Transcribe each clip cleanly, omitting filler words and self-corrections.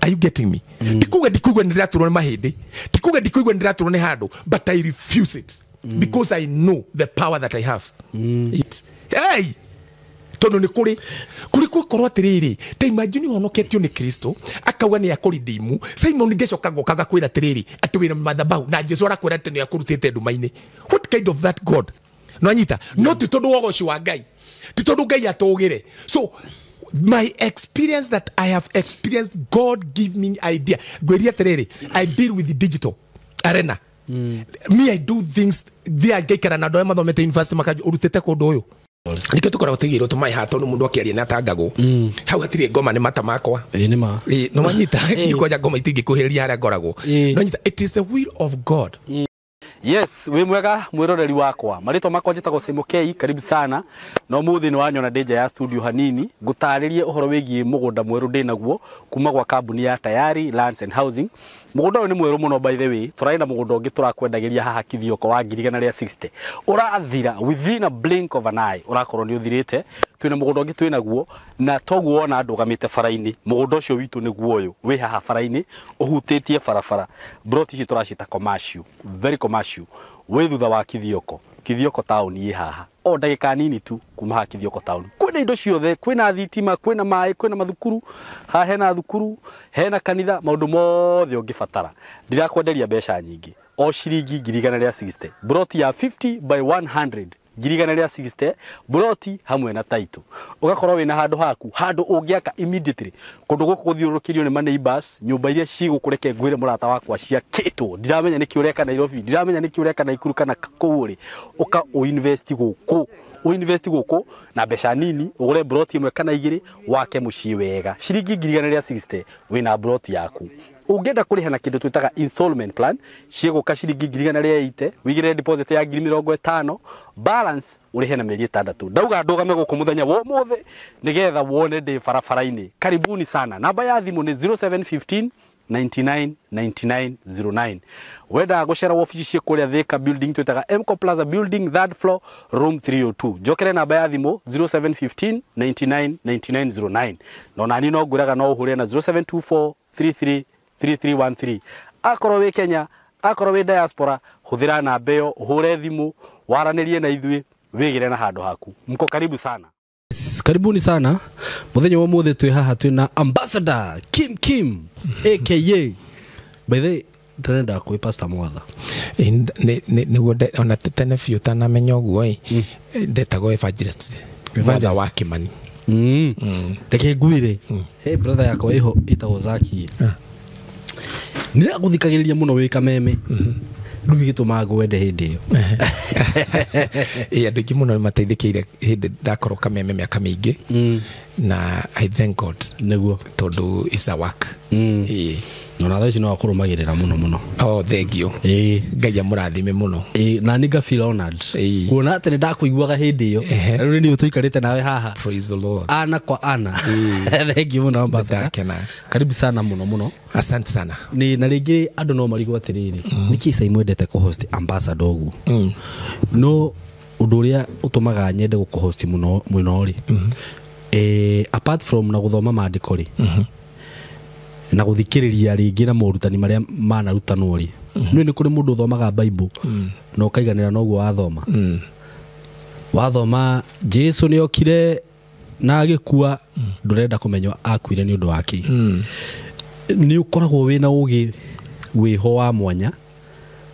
Are you getting me? Dikuga ndiraturwo ni mahindi. Dikuga ndiraturwo ni handu, but I refuse it because I know the power that I have. Hey! Tono ni kuri korwo atiriri te imagine honoketio ni Kristo akauga ni akuridimu Simon ngecoka gokaga kwira atiriri atuwira madhabahu na Jesu arakwira ati ni akurutite ndumaine. What kind of that God? No anyita no titondu wogoci wa Ngai titondu Ngai atugire. So my experience that I have experienced, God give me idea. Gweria atiriri I deal with the digital arena. Me I do things there geikara na ndore mathomete university makarutite kundu uyu nike tukora gutigirwo tumai hato no mundu akiaria na tangago hau hatire ngoma ni mata makwa ni ma no manyita ikoja ngoma itingikuhiriria haria ngoragwo no nyita it is the will of God. Yes, we mwega mwiroreri wakwa marito makwa njitagwo Simokei, karibu sana no muthi ni wanyona Danger ya studio hanini gutaririe uhoro wigie mugunda mweru ndinaguo kuma gwa kambuni ya Tayari Lands and Housing. Mugunda ni mweru muno by the way, turaina mugunda ungi turakwendagiria haha Kithioko wa 160 urathira within a blink of an eye, urakorwo ni uthirite. Twina mugunda ungi twinaguo na toguo ona ndugamite faraini. Mugunda ucio witu niguo uyu wi haha faraini uhutitie farafara broti ci turacita commercial, very commercial we thutha wa Kithioko town yi haha o ndagika nini tu kuma ha Kithioko town. Kwina indo ciothe, kwina thitima, kwina mai, kwina mathukuru, ha hena thukuru, hena kanitha, maundu mothe ungibatara. Ndirakwenderia mbeca nyingi o ciringi 160 broti ya 50 by 100 160 broti hamwe na title. Ugakorwo wina handu haku handu ungiaka immediately kundu guku guthiurukirio ni neighbors, nyumba iria cigukureke ngwire murata wakwa cia kitwo ndiramenya niki ureka Nairobi, ndiramenya niki ureka Naikuru kana kuuri uka uinvest guku na mbeca nini ugure broti imwe kana igiri wake mucii wega ciringi 160 wina broti yaku. Ungenda kuriha na kindu twitaga installment plan ciguka ciringi 180 wigire deposit ya 50 balance urihe na mieri 6. Ndauga ndugame guku muthenya wo mothe nigetha wone ndi farafaraini. Karibuni sana. Namba ya thimu ni 0715 999909. Weda gucera office cia kuria Thika building twitaga Mco Plaza building 3rd floor room 302. Jokere namba ya thimu 0715 999909. No nani no nguraga no uhure na 0724 3313. Akorwo we Kenya, akorwo we diaspora, huthira namba iyo uhure thimu waranirie na ithui wigire na handu haku. Mko karibu sana. Karibuni sana. Muthenya wa muthe twi haha twina Ambassador Kim aka by the ndenda kwi Pastor Mwatha niguo ona tene fiu tana menya uguo ndetagwo evangelist wa Kimani ndeke ngwire hey brother yakwa iho itagwo Zaki ni aguthikagiriria muno wika meme ndugi gituma ngwende hindi iyo andu ingi muno mateithikire hindi ndakorwo kameme miaka mingi na I thank God niguo tondu is a work nona thaici no akurumagirira muno oh thank you Ngai amurathime muno na ni feel honored kuona ati ndakuiguaga hindi iyo riu ni tuikarite nawe haha. Praise the Lord, ana kwa ana thank you muno Ambassador. Karibu sana muno asante sana. Ni na ringi andu no marigo atiriri niki isa imwendete ku host Ambassador ogu no undu uria utumaga nyende guku host muno ri apart from na guthoma maandiko ri na guthikiriria ringi na morutani maria manarutanwo ri ni kuri mundu uthomaga Bible no kaiganira noguo wathoma Jesu ni okire na agikua ndurenda kumenywa akuire ni undu wake ni ukoragwo wina ugi wiho wa mwanya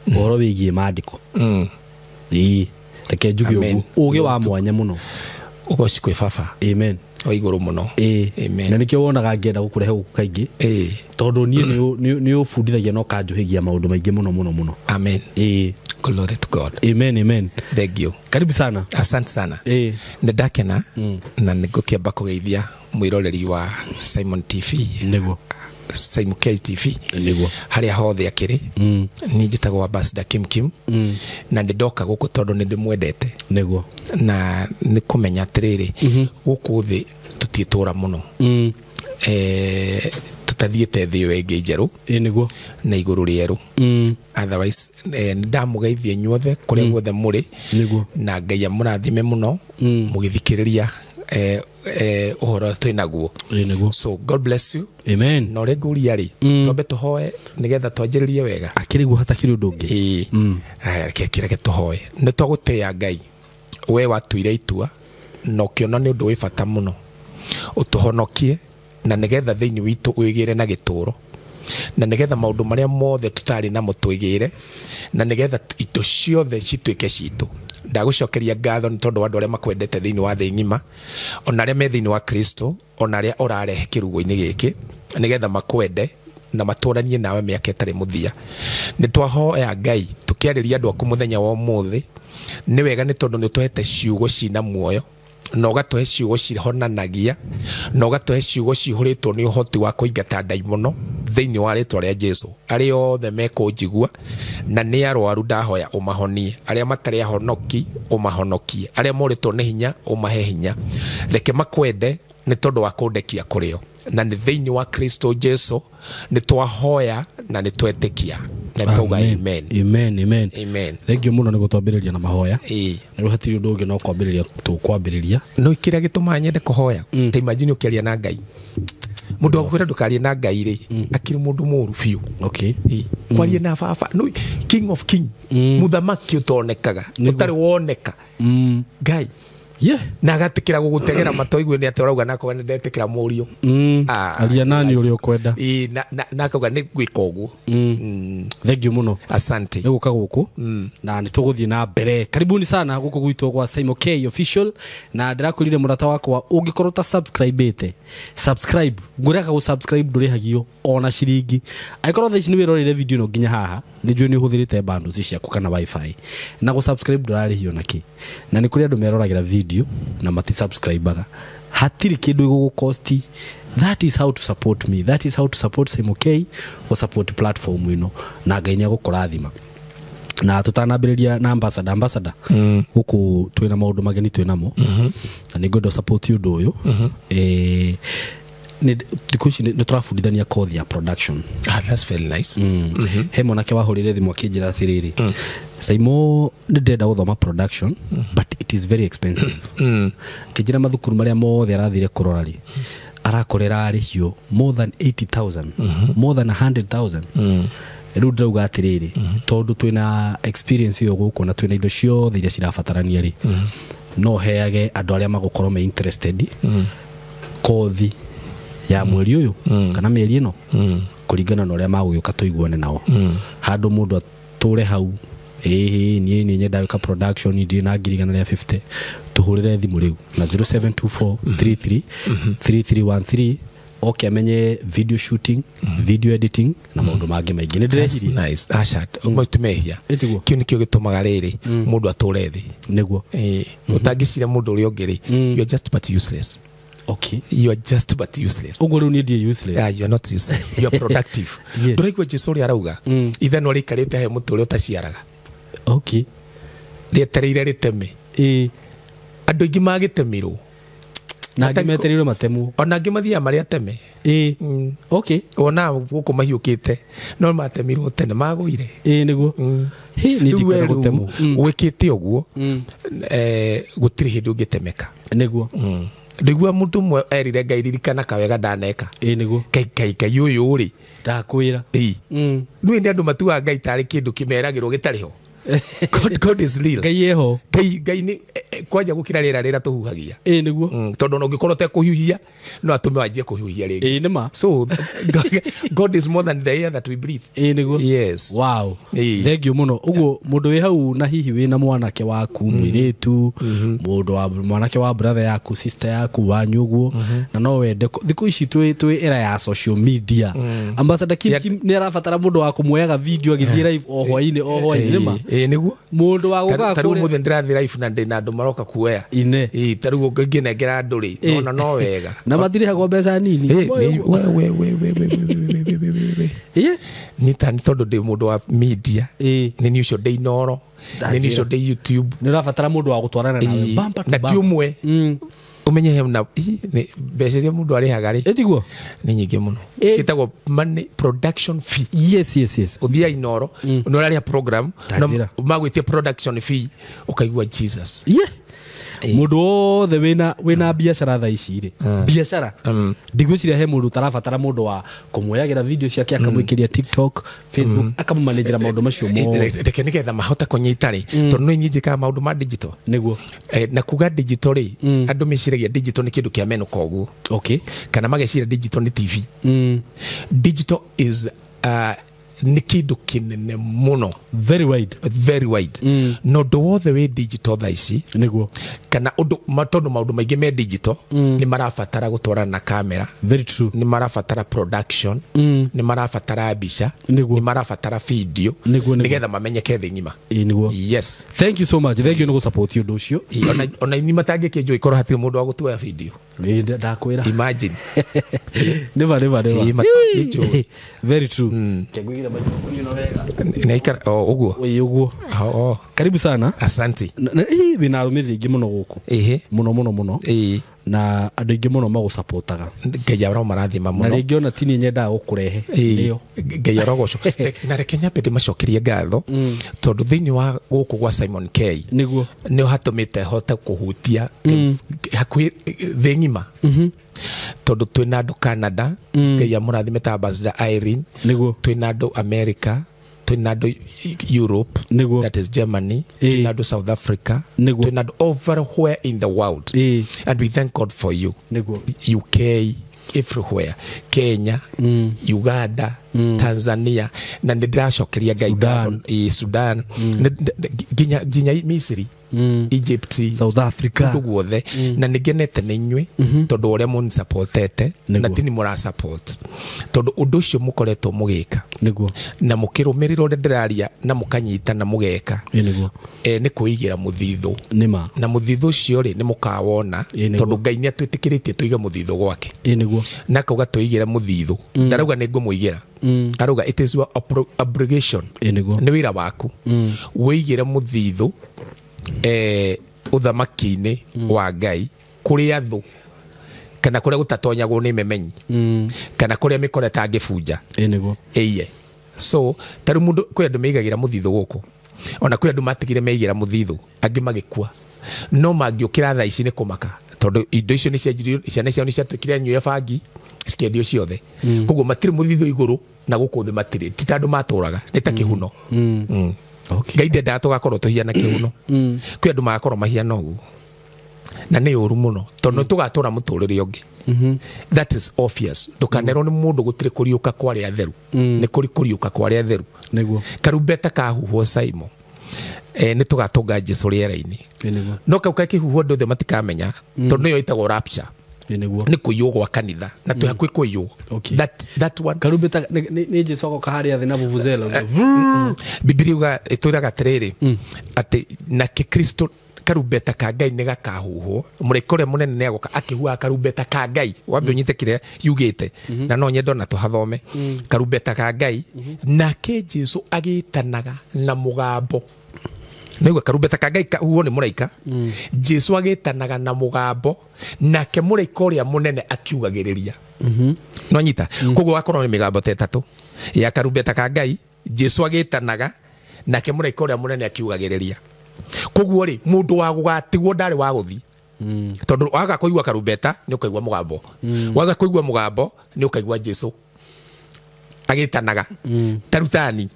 uhoro wigie maandiko reke njuge ugi wa mwanya muno ugoci kwi baba amen o iguru muno amen na nikio wonaga ngenda gukurehe guku kaingi tondu ni ufundithagia no kanjuhigia maundu maingi muno amen glory to God amen thank you. Karibu sana. Asante sana ndakena na nigukiamba kugeithia mwiroreri wa Simon TV niguo Simon TV niguo haria hothe akiri ni njitagwo Ambassador Kim na ndidoka guku tondu ni ndimwendete niguo na ni kumenya atiriri guku thi tutitura muno tutathiete thi wenge njeru niguo na iguru rieru otherwise ndamugeithie nyuothe kuria guothe muri niguo na Ngai amurathime muno mugithikiriria uhoro twinaguo. So God bless you. Amen. No renguria ri twambe tuhoe nigetha twanjiririe wega. Akirigu hatakiri undu ungi. Kireke tuhoe. Ni twaguteya Ngai. We watuire itua no kiona ni undu wi bata muno. Utuhonokie na nigetha thiini witu wigire na gituro. Na nigetha maundu maria mothe tutari na mutwigire na nigetha ito ciothe citwike citu. Ndagucokeria ngatho ni tondu andu aria makwendete thiini wa thii ngima, ona aria me thiini wa Kristo, ona aria urarehe kirugo-ini giki nigetha makwende na maturanie nawe miaka itari muthia. Ni twahoya Ngai tukiariria andu aku muthenya wa umuthi, ni wega ni tondu ni tuhete ciugo cina muoyo na ugatuhe ciugo cihonanagia na ugatuhe ciugo cihuritwo ni uhoti wa kuingata ndaimono thiini wa ritwa ria Jesu. Aria othe mekunjigua na ni arwaru ndahoya umahonie, aria matari ahonoki umahonokie, aria moritwo ni hinya umahe hinya. Reke makwende ni tondu wa kundekia kurio na ni thiini wa Kristo Jesu ni twahoya na ni twetikia. Amen. Amen. Amen. Amen. Thank you muno ni gutwambiriria na mahoya. Na ruhatiri undu ungi no kwambiriria tukwambiriria. No ikiria gituma nyende kuhoya. Ta imagine ukiaria na Ngai. Mundu akwira ndukarie na Ngai ri akiri mundu muru fiu. Okay. Kwarie na baba. No King of King. Muthamaki utonekaga. Utari woneka. Ngai. Yeah. Na agatikira gugutegera matoigwe ni ati urauga nako ne ndetikira murio. Aria nani uri ukwenda. Na akauga ni gwika uguo. Thank you muno. Asante. Niguka guku na nituguthie na mbere. Karibuni sana guku gwitwo kwa Simon K official na ndirakurire murata wakwa ungikorwo ta subscribe ngureka gu subscribe ndurihagio ona ciringi aikorwo thaici ni wirorire video no nginya haha ni njui ni uhuthirite bundles ciaku kana wifi na gu subscribe ndurarihio naki na ni kuri andu meroragira video na mati subscribe-aga hatiri kindu igugukosti. That is how to support me. That is how to support Simon K or support platform ino na Ngai ni agukurathima. Na tutanambiriria na ambassador huku twina maundu mageni twinamo na ni good support you do yo ni dikushi ni turafundithania course ya production. That's very nice. He monake wahurire thimu akinjira athiriri Saimo ndenda guthoma production but it is very expensive. Kijira mathukuru maria mothe arathire kurorari arakorera arihio more than 80,000 more than 100,000. Riu ndauga atiriri tondu twina experience yo guku na twina indo ciothe iria cirabatarania ri no heage andu aria magukorwo me interested kothi ya mweri uyu kana mieri ino kuringana na uria maguka tuiguane nao handu mundu ature hau ni nyenda wika production ndi na ngirigana ria 50 tuhurire thimu riu na 0724333313 okay amenye video shooting video editing na maundu mangi maingi ni ndire nice ashat umutumehia kiu nikio gitumaga riri mundu ature thi niguo utangicira mundu uri ongeri you are just but useless. Okay. You are just but useless. Uguru ni die useless. Yeah, you are not useless. You are productive. Yes. Nduraigwa Jesu ri arauga ithe no rikarite he muturi utaciaraga. Okay. Rietereire riteme. Andu ingi magitemirwo na ngimetereire matemu ona ngimathia mari ateme. Okay. Ona guku mahiukite no matemirwo tene maguire. Niguo. Ni ndikwenda gutemu. Wikite uguo gutiri hindu ngitemeka. Niguo. Ndigua mundu mwe erire Ngai ririkana kawega ndaneka. Niguo. Kai uyu ri ndakwira. Ndu ndi andu matua Ngai tari kindu kimeragirwo gitariho. God is real. Ngai yeho. Ngai ni kwanja gukira rira tuhuhagia. Niguo. Tondu no ngikorwo te kuhuhia no atume wanjie kuhuhia ringi. Nima. So God is more than the air that we breathe. Niguo. Yes. Wow. Thank you muno. Uguo mundu wi hau na hihi wina mwanake waku mwiritu mundu wa mwanake wa brother yaku sister yaku wanyu uguo na no wende thiku ici twi era ya social media ambassador Kim ni arabatara mundu wa kumwoyaga video agithie live o hwaini nima. Niguo. Mundu wa guka taru muthe ndirathi live na ndina andu maroka kuoya taru nginengera andu ri no wega na matirihagwo mbeca nini ni tondu ndi mundu wa media ni niucio ndi inoro ni niucio ndi YouTube ni rabatara mundu wa gutwarana nawe bamba na tiumwe umenye hem na mbeca iria mundu arihaga ri etiguo ni nyingi muno citagwo money production fee. Yes. Uthia inoro no raria program no magwitie production fee ukaigua Jesus. mundu wothe wina biashara tha ici ri biashara ndigwiciria he mundu tarabatara mundu wa kumwoyagira video ciake akamwikiria TikTok, Facebook, akamumanejera maundu macio mo reke nigetha mahota kunyita ri tondu no nyinjika maundu ma digital niguo na kuga digital ri andu meciragia digital ni kindu kia meno koguo kana magecira digital ni TV. Digital is ni kindu kinene muno, very wide no do the way digital thaisi niguo kana tondu maundu maingi me digital ni marabatara gutwarana na camera, very true, ni marabatara production, ni marabatara bica, ni marabatara video nigetha mamenyeke thi ngima. Niguo. Yes, thank you so much, thank you no support you nducio ona ni matangi kinjo ikoro hatiri mundu wa gutua video ndakwira imagine never very true. Kegwira naikara uguo karibu sana. Asante. Bina arumiriri ingi muno guku muno na andu ingi muno magusupportaga ngeyara marathima muno na ringi ona tini nyenda gukurehe niyo ngeyara goco na rekenya pete macokerie ngatho tondu thiini wa guku gwa Simon K niguo ni hatumite hote kuhutia hakwi thi ngima tondu twina andu Canada ngeya murathime ta Ambassador Irene niguo twina andu America twina andu Europe niguo that is Germany twina andu South Africa twina andu everywhere in the world and we thank God for you niguo UK everywhere Kenya Uganda Tanzania na ndiracokeria ngai Sudan ginya Misiri Egypt South Africa guothe na nigenete ni nywe tondu uria mun supportete na tini mura support tondu undu ucio mukoretwo mugika niguo na mukirumirira uria ndiraria na mukanyita na mugeka niguo ni kuigira muthithu nima na muthithu ucio ri ni mukawona tondu ngai ni atwitikiritie tuige muthithu gwake niguo na kauga tuigira muthithu ndarauga ni ngumuigira aruga it is your obligation ni wira waku wigira muthithu uthamaki-ini wa ngai kuria thu kana kuria gutatonyagwo ni memenyi kana kuria mikore tangifunja niguo so taru mundu kwi andu meigagira muthithu guku ona kwi andu matigire meigira muthithu angi magikua no mangiukira tha ici ni kumaka tondu indo icio ni cianjirio ciana ciao ni ciatwikire nyuya bangi cikendio ciothe koguo matiri muthithu iguru na guku thi matiri ti tandu maturaga ni ta kihuno ngai ndenda tugakorwo tuhiana kihuno kwi andu magakorwo mahiana uguo na ni uru muno tondu tugatura muturire ungi that is obvious ndukanerwo ni mundu gutire kuriuka kwa ria theru ni kuriuka kwa ria theru niguo karumbeta kahuhwo Simon ni tugatunga Jesu riera-ini no kau kakihuhwo ndothe matikamenya tondu yo itagwo rapture ni kuiywo gwa kanitha na tu hakwi kuiywo that one karumbeta ni Jesu ko kaharia thina vuvuzela Biblia uga ituraga tiriri ati na Kristo karumbeta ka ngai ni gakahuhwo murekore munene ne agoka akihua karumbeta ka ngai wambe unyite kire yugite na no nyendo na tuhathome karumbeta ka ngai na ke Jesu agitanaga na mugambo niguo karumbeta ka ngai kahuhwo ni muraika Jesu agitanaga na mugambo na ke muraika uria munene akiugagiriria no nyita koguo akorwo ni migambo tetatu ya karumbeta ka ngai Jesu agitanaga na ke muraika uria munene akiugagiriria koguo ri mundu wa gugatigwo ndari wa guthi tondu waga kuigwa karumbeta ni ukaigwa mugambo waga kuigwa mugambo ni ukaigwa Jesu agitanaga tarutani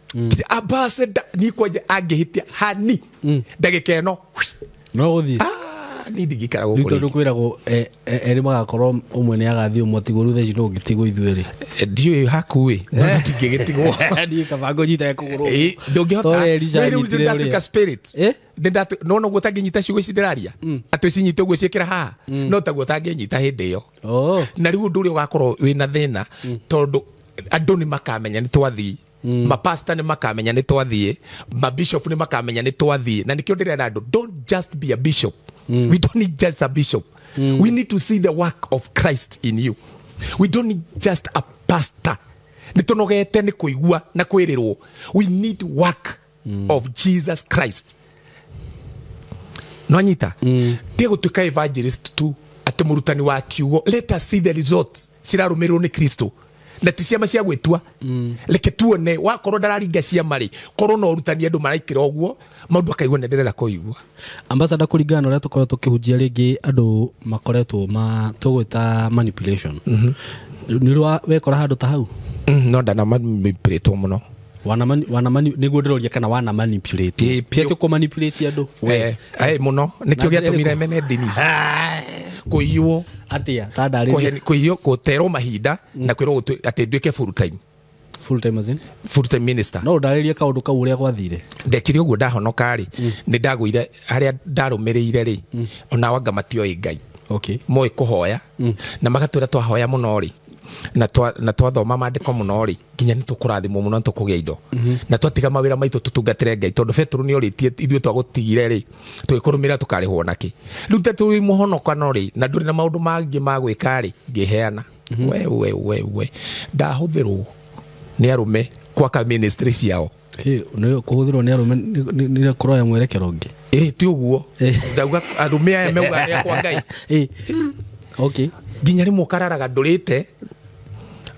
Ambassador ni kwaje angihitia hani ndagika eno no guthi ni ndigikara guku tondu kwirago eri magakorwo umwe ni agathi umwe tiguru theci no gitigwo ithueri ndio hakuwi no tingigitigo ndi kabango nyita kuguru ndungihota wewe spirit ndenda no gutanginyita ciugo cidiraria atu cinyite uguo ciekira ha no taguo tanginyita hindi yo na riu nduri ugakorwo wina thina tondu andu ni makamenya ni twathii mapasta ni makamenya ni twathii mabishop ni makamenya ni twathii na nikio ndirenda andu don't just be a bishop we don't need just a bishop we need to see the work of Christ in you. We don't need just a pastor nitonogete ni kuigua na kwirirwo. We need work of Jesus Christ. No anyita tigo tuka evangelist tu ati murutani wa kiugo let us see the results cirarumirwo ni Kristo na ti ciama cia gwitua reke tuone wakorwo ndararinga ciama ri korwo no rutani andu maraikira oguo maundu akaigua ndenderera kuigua ambassador kuringana na uria tukorwo tukihujia ringi andu makoretwo tugwita manipulation nirwa wekora handu ta hau no ndana manipulate muno niguo ndiroria kana wana manipulate pia tuko manipulate andu muno nikio giatumire mene dini kuiywo atia tandari kuiywo guterwo mahinda na kwirwo ati nduike full time minister no ndaririe kaundu kau uria gwathire ndekire uguo ndahonoka ri ni ndagwire haria ndarumirire ri ona wanga matio ngai moe kuhoya na magatwira twahoya muno ri na twathoma maandiko muno ri nginya nitukurathimwo muno tukugia indo na twatiga mawira maitu tutungatire ngai tondu Petro ni oritie ithuĩ twagutigire ri tugikurumira tukarihwo naki riu turi muhonokano ri na nduri na maundu mangi ma gwika ri ngiheana we ndahuthirwo ni arume kwaka ministry ciao no kuhuthirwo ni arume ni kuroya mwerekero ngi ti uguo ndauga arume aya meuga ni kwa ngai nginya rimwe kararaga ndurite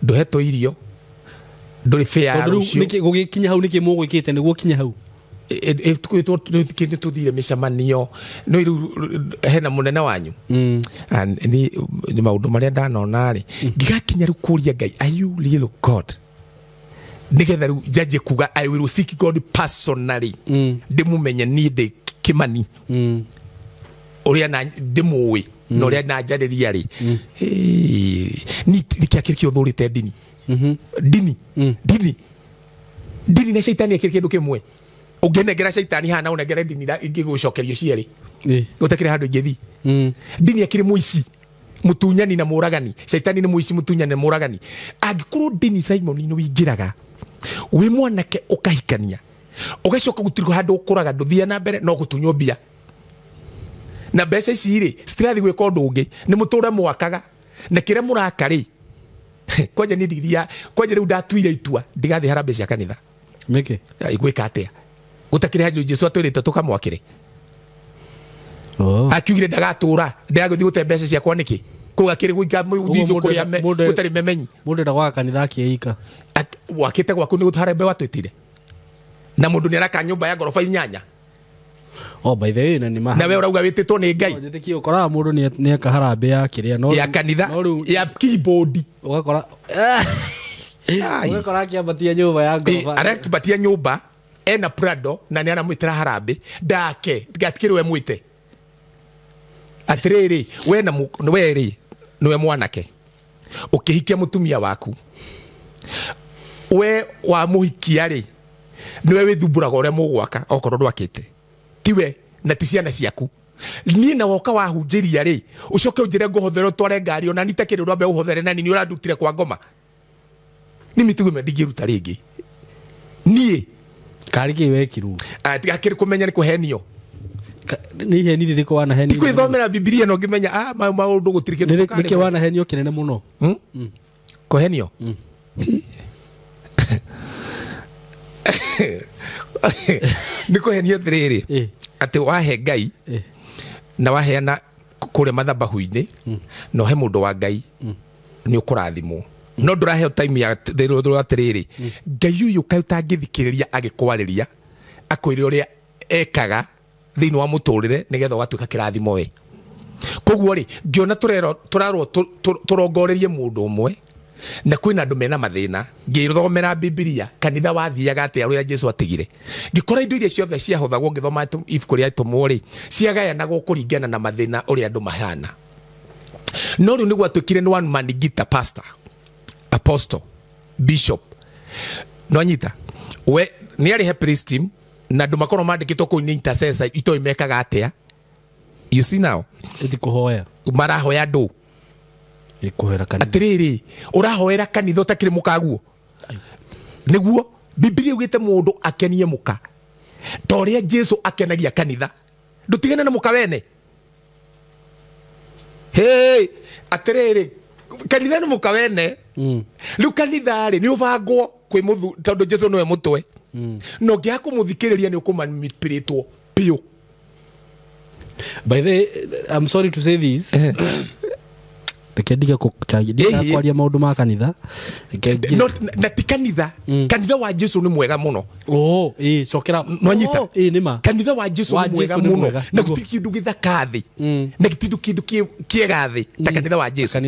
nduhetwo irio nduri fair rucio niki gugikinya hau niki mugwikite niguo kinya hau twitwo tuthire micemanio no iru hena munene wanyu ni maundu maria ndanona ri ngigakinya ru kuria ngai are you real God nigetha ru jaje kuga I will seek God personally ndimumenye ni ndi Kimani uria na ndimuwi no ria na njariria ri ni kiakirikio thurite dini dini na shaitani akirikio kimwe ungenegera shaitani hana unegera dini da ingigucokerio cieri gutakire handu ingithi dini akiri muici mutunyani na muragani shaitani ni muici mutunyani na muragani angikorwo dini Simon ni wingiraga wi mwanake ukahikania ugacoka gutirwo handu ukuraga nduthia na mbere no gutunywo mbia na mbeca ici ri citirathi gwika undu ungi ni mutura mwakaga na kire murakari kwanja ni ndiria kwanja riu ndatuire itua ndigathi harambe cia kanitha meke igwika atia gutakire handu Jesu atwirite tukamwakire akiugire ndagatura ndagathi gute mbeca cia kwa niki kugakire gwika muthigo kuria gutari memenyi mundu ndagwa kanitha akiika wakite gwaku ni gutharambe watwitire na mundu ni araka nyumba ya gorofa 8 by the way na we urauga wititwo ni ngai njitiki ukora mundu ni akaharambe ya kiria no ya kanitha ya keyboard ugakora kiambatia nyumba ya gorofa arakbatia nyumba ena Prado na ni anamwitira harambe ndake ngatikirwe mwite atiriri we na weri niwe mwanake ukihikia mutumia waku we wa muhikia ri niwe withumburaga uria mugwaka okorwo ndwakite tiwe na ticiana ciaku ni na woka wahunjiria ri ucoke unjire nguhotherwo tware ngari ona nitakire rwambe uhothere na ni urandutire kwa ngoma ni mitugo mendigiruta ringi nie kariki wekiru akiri kumenya ni kuhenio ni heni ririko wana heni kwithomera Biblia no ngimenya maundu gutirike niki wana henio kinene muno kuhenio niko henio thiriri ati wahe ngai na waheana kure mathabahu-ini no he mundu wa ngai ni ukurathimwo no ndurahe time ya atiriri ngai uyu kauta ngithikiriria agikwariria akwire uria ekaga thiini wa muturire nigetha watuika kirathimo we koguo ri ngiona turarwo turongorerie mundu umwe na kwina andu mena mathina ngithomera Biblia kanitha wathiaga atia uria Jesu atigire ngikora indo iria ciothe ciahothagwo ngithoma ibuku ria itumwo ri ciagayanagwo kuringana na mathina uria andu mahana no riu niguo atukire ni one man gita pastor apostle bishop no nyita we ni ari he priest team na andu makorwo mandikitwo ku ni intercessor ito imekaga atia you see now eti kuhoya marahoya andu ikuhera kanitha atiriri urahoera kanitha utakire mukaguo niguo Biblia ugite mundu akenie muka toria Jesu akenagia kanitha ndutigane na muka wene hey atiriri kanitha ni muka wene riu kanitha ri ni ubangwo kwi muthu tondu Jesu niwe mutwe no ngia kumuthikiriria ni ukumanipirĩtwo piu by the I'm sorry to say this reke ndige kwaria maundu ma kanitha na ti kanitha kanitha wa Jesu ni mwega muno cokera nwanyita nima kanitha wa Jesu ni mwega muno na gutikindu githakathi na gitikindu kiegathi ta kanitha wa Jesu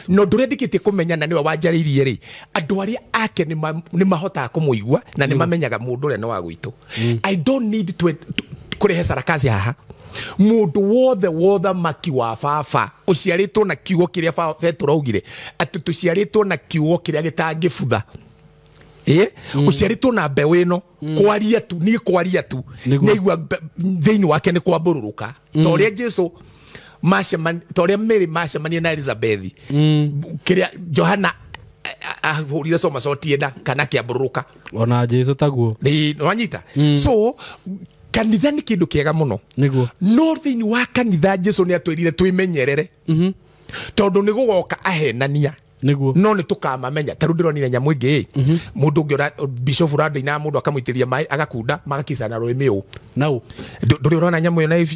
no ndure ndikitie kumenyana niwe wanjaririe ri andu aria ake ni mahota kumuigua na ni mamenyaga mundu ria ni wa gwitu I don't need to kurehe sarakazi haha mundu wothe maki wa baba uciaritwo na kiugo kiria Petro augire ati tuciaritwo na kiugo kiria gitangibutha uciaritwo na mbeu ino kwaria tu nigua thiini wake ni kwambururuka toria Jesu toria Mary macemania na Elizabeth kiria Johana ahurire soma sotienda kana kiambururuka ona Jesu taguo ni wanyita so kanitha ni kindu kiega muno niguo no thiini wa kanitha Jesu ni atwirire twimenyerere tondu ni gugoka ahenania niguo no ni tukamamenya taru ndironire nyamu ingi mundu ngiora bishop rada ina mundu akamuitiria mai agakunda magakisana rwimiu nau nduri urona nyamu yo na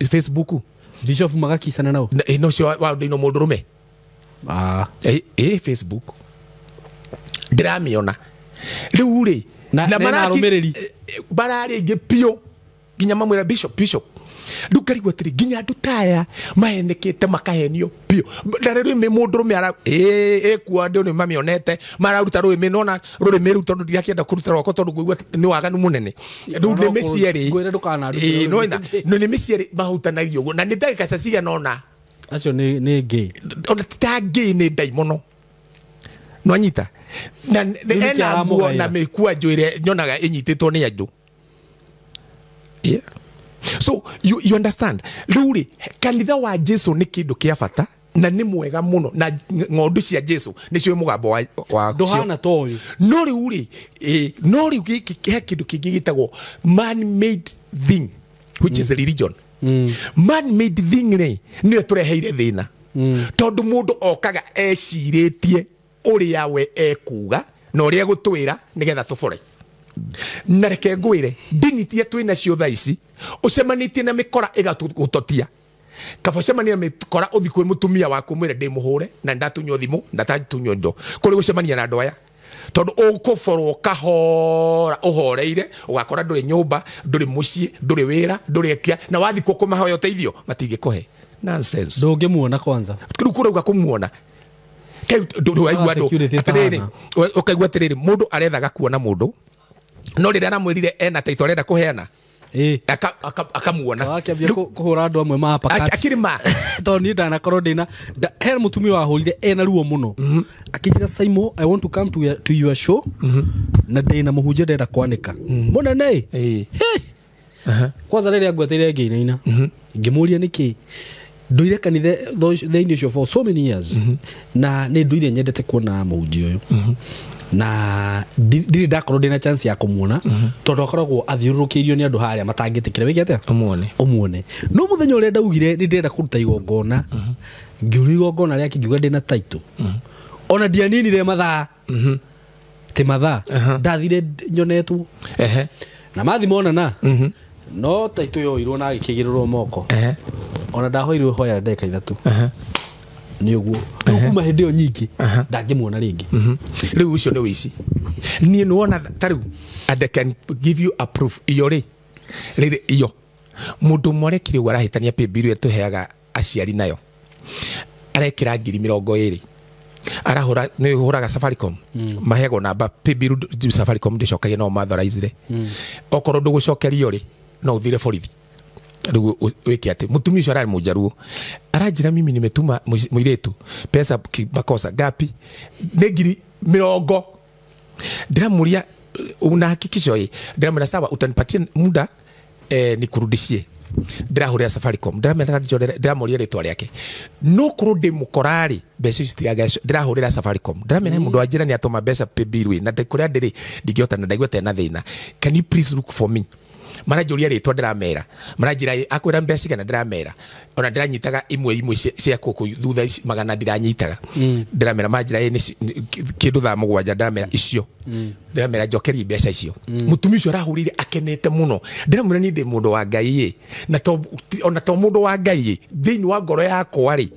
Facebook bishop magakisana nau no cio wa ndino mundu rume Facebook ndiramiona riu ri na marumiriri barari ingi pio ginya mamwira bishop ndukarigwa tiri ginya andu taya mahenekete makahenio pio ndarero me mundu rume ara kuwa ndio ni mamionete mararuta rume nona rume ru tondu ndiakienda kuruta rwako tondu ngwigwa ni waganu munene ndu ni mecieri no ni mecieri mahutanagio na ni ndagika caciga nona acio ni gay ona ta gay ni ndai muno nwanyita na ena nguo na mekua njoire nyonaga inyititwo ni andu so you understand ruri kanitha wa Jesu ni kindu kia bata na ni mwega muno na ng'ondu cia Jesu ni cio mugambo wa ndohana toyi no ruri no ruri kindu kingi gitagwo man made thing which is religion man made thing ni tureheire thina tondu mundu okaga eciritie uria we ekuga na uria gutwira nigetha tubore na reke ngwire ndinitie twina cio thaici ucemanitie na mikora igatugutotia kabo cemania mikora uthi kwi mutumia waku mwire ndi muhure na ndatunyo thimu ndatunyo ndo kuri gucemania na andu aya tondu ukuforwo kahora uhoreire ugakora nduri nyumba nduri mucii nduri wira nduri ekia na wathi kumahoya uteithio matingikuhe nonsense ndungimuona kwanza kurauga kumuona nduri waigua andu atiriri ukaigua atiriri mundu arethaga kuona mundu no rira aramwirire ena taito arenda kuheana akamuona akambia kuhura andu amwe mapakati akirima toni ndana korwo ndina he mutumia wahurire ena ruo muno akijira Saimo I want to come to your show na ndina muhunjia ndenda kwanika munene kwanza riri agweteire ngeinaina ngimuria niki nduire kanithe thĩinĩ cio for so many years na nĩ nduire nyendete kuona muhunjia uyu na ndiri ndakorwo ndina chance ya kumuona tondu akoragwo athiurukirio ni andu haria matangitikire wigete umuone no muthenya uria ndaugire ni ndenda kuruta igongona ngiuri igongona ria kingiuga ndina title ona ndianinire mathaa ti mathaa ndathire nyonetwo na mathi monana no title yo irwo na gikigirwo moko ona ndahoirwo hoya ndeka ithatu ni uguo kuma hindi yo nyingi ndangimuona ringi riu ucio ni wici ni nuona tariu and can give you a proof iyori riri iyo mundu mwarekire warahitania pebiru etuheaga aciari nayo arekira 20,000 arahura ni huraga Safaricom mahego namba pebiru Safaricom ndicokagia no matharaizire okoro ndugucokerio ri no uthire borithi rugo wiki ati mutumia ucio arari mujaruo arajira mimi nimetuma muiretu pesa makosa gapi negiri 100 ndiramuria unahakikisho ndiramera sawa utanipatia muda nikurudishie ndirahurira Safaricom ndiramuria ritwa riake no kurudi mukorari mbeca citigaga ndirahurira Safaricom ndiramera mundu ajira ni atoma mbeca pebiru na ndikuria ndiri ndigiota na ndaigwete na thina can you please look for me marajuria ritwa ndiramera marajira akwira mbeca kana ndiramera ona ndiranyitaga imwe cia kuku thutha magana ndiranyitaga ndiramera majira ni kindu tha mugwanja ndiramera icio ndiramera njokeri mbeca icio mutumia ucio arahurire akenete muno ndiramura ni ndi mundu wa Ngai na to ona to mundu wa Ngai thiini wa ngoro yakwa ri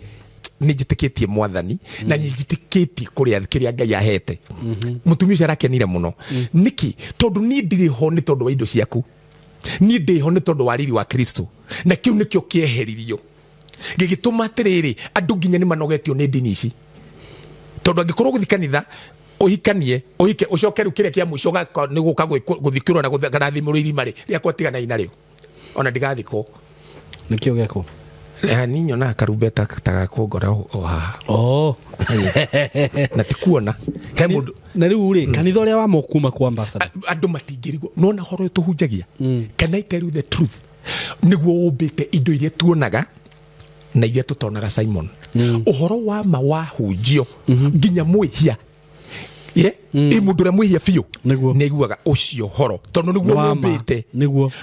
nä njä tä kä tie mwathani na nä njä tä kä tie kä rä a Ngai ahete må tumia å cio arakenire må no nä kä tondå niä ndirä ho nä tondå wa indo ciaku niä ndä ho nä tondå wa riri wa Kristo na kä u nä kä o kä eheririo gä gä tå ma atä rä rä andå nginya nä manogetio nä ndini ici tondå angä korwo gå thi kanitha ũhikanie ũhike ũcoke rĩu kĩrĩa kĩa mũico nĩ gũka gũthikĩrwo na gũtharathimĩrwo irima rĩakwa tigana narĩo ona ndigathikwo nĩkĩo gĩakwo ni nyonaga karumbeta ta gakũngora o haha na tikuona na rĩu rĩ kanitha ũrĩa wamo kuma kwa ambassador andũ matingĩrigwo nona horo ũyũ tũhunjagia can I tell you the truth nĩguo ũmbĩte indo iria tuonaga na iria tũtonaga Simon ũhoro wa ma wahunjio nginya mwĩhia mundu ũrĩa mwĩhia biũ nĩ aiguaga ũcio horo tondũ nĩguo mũmbĩte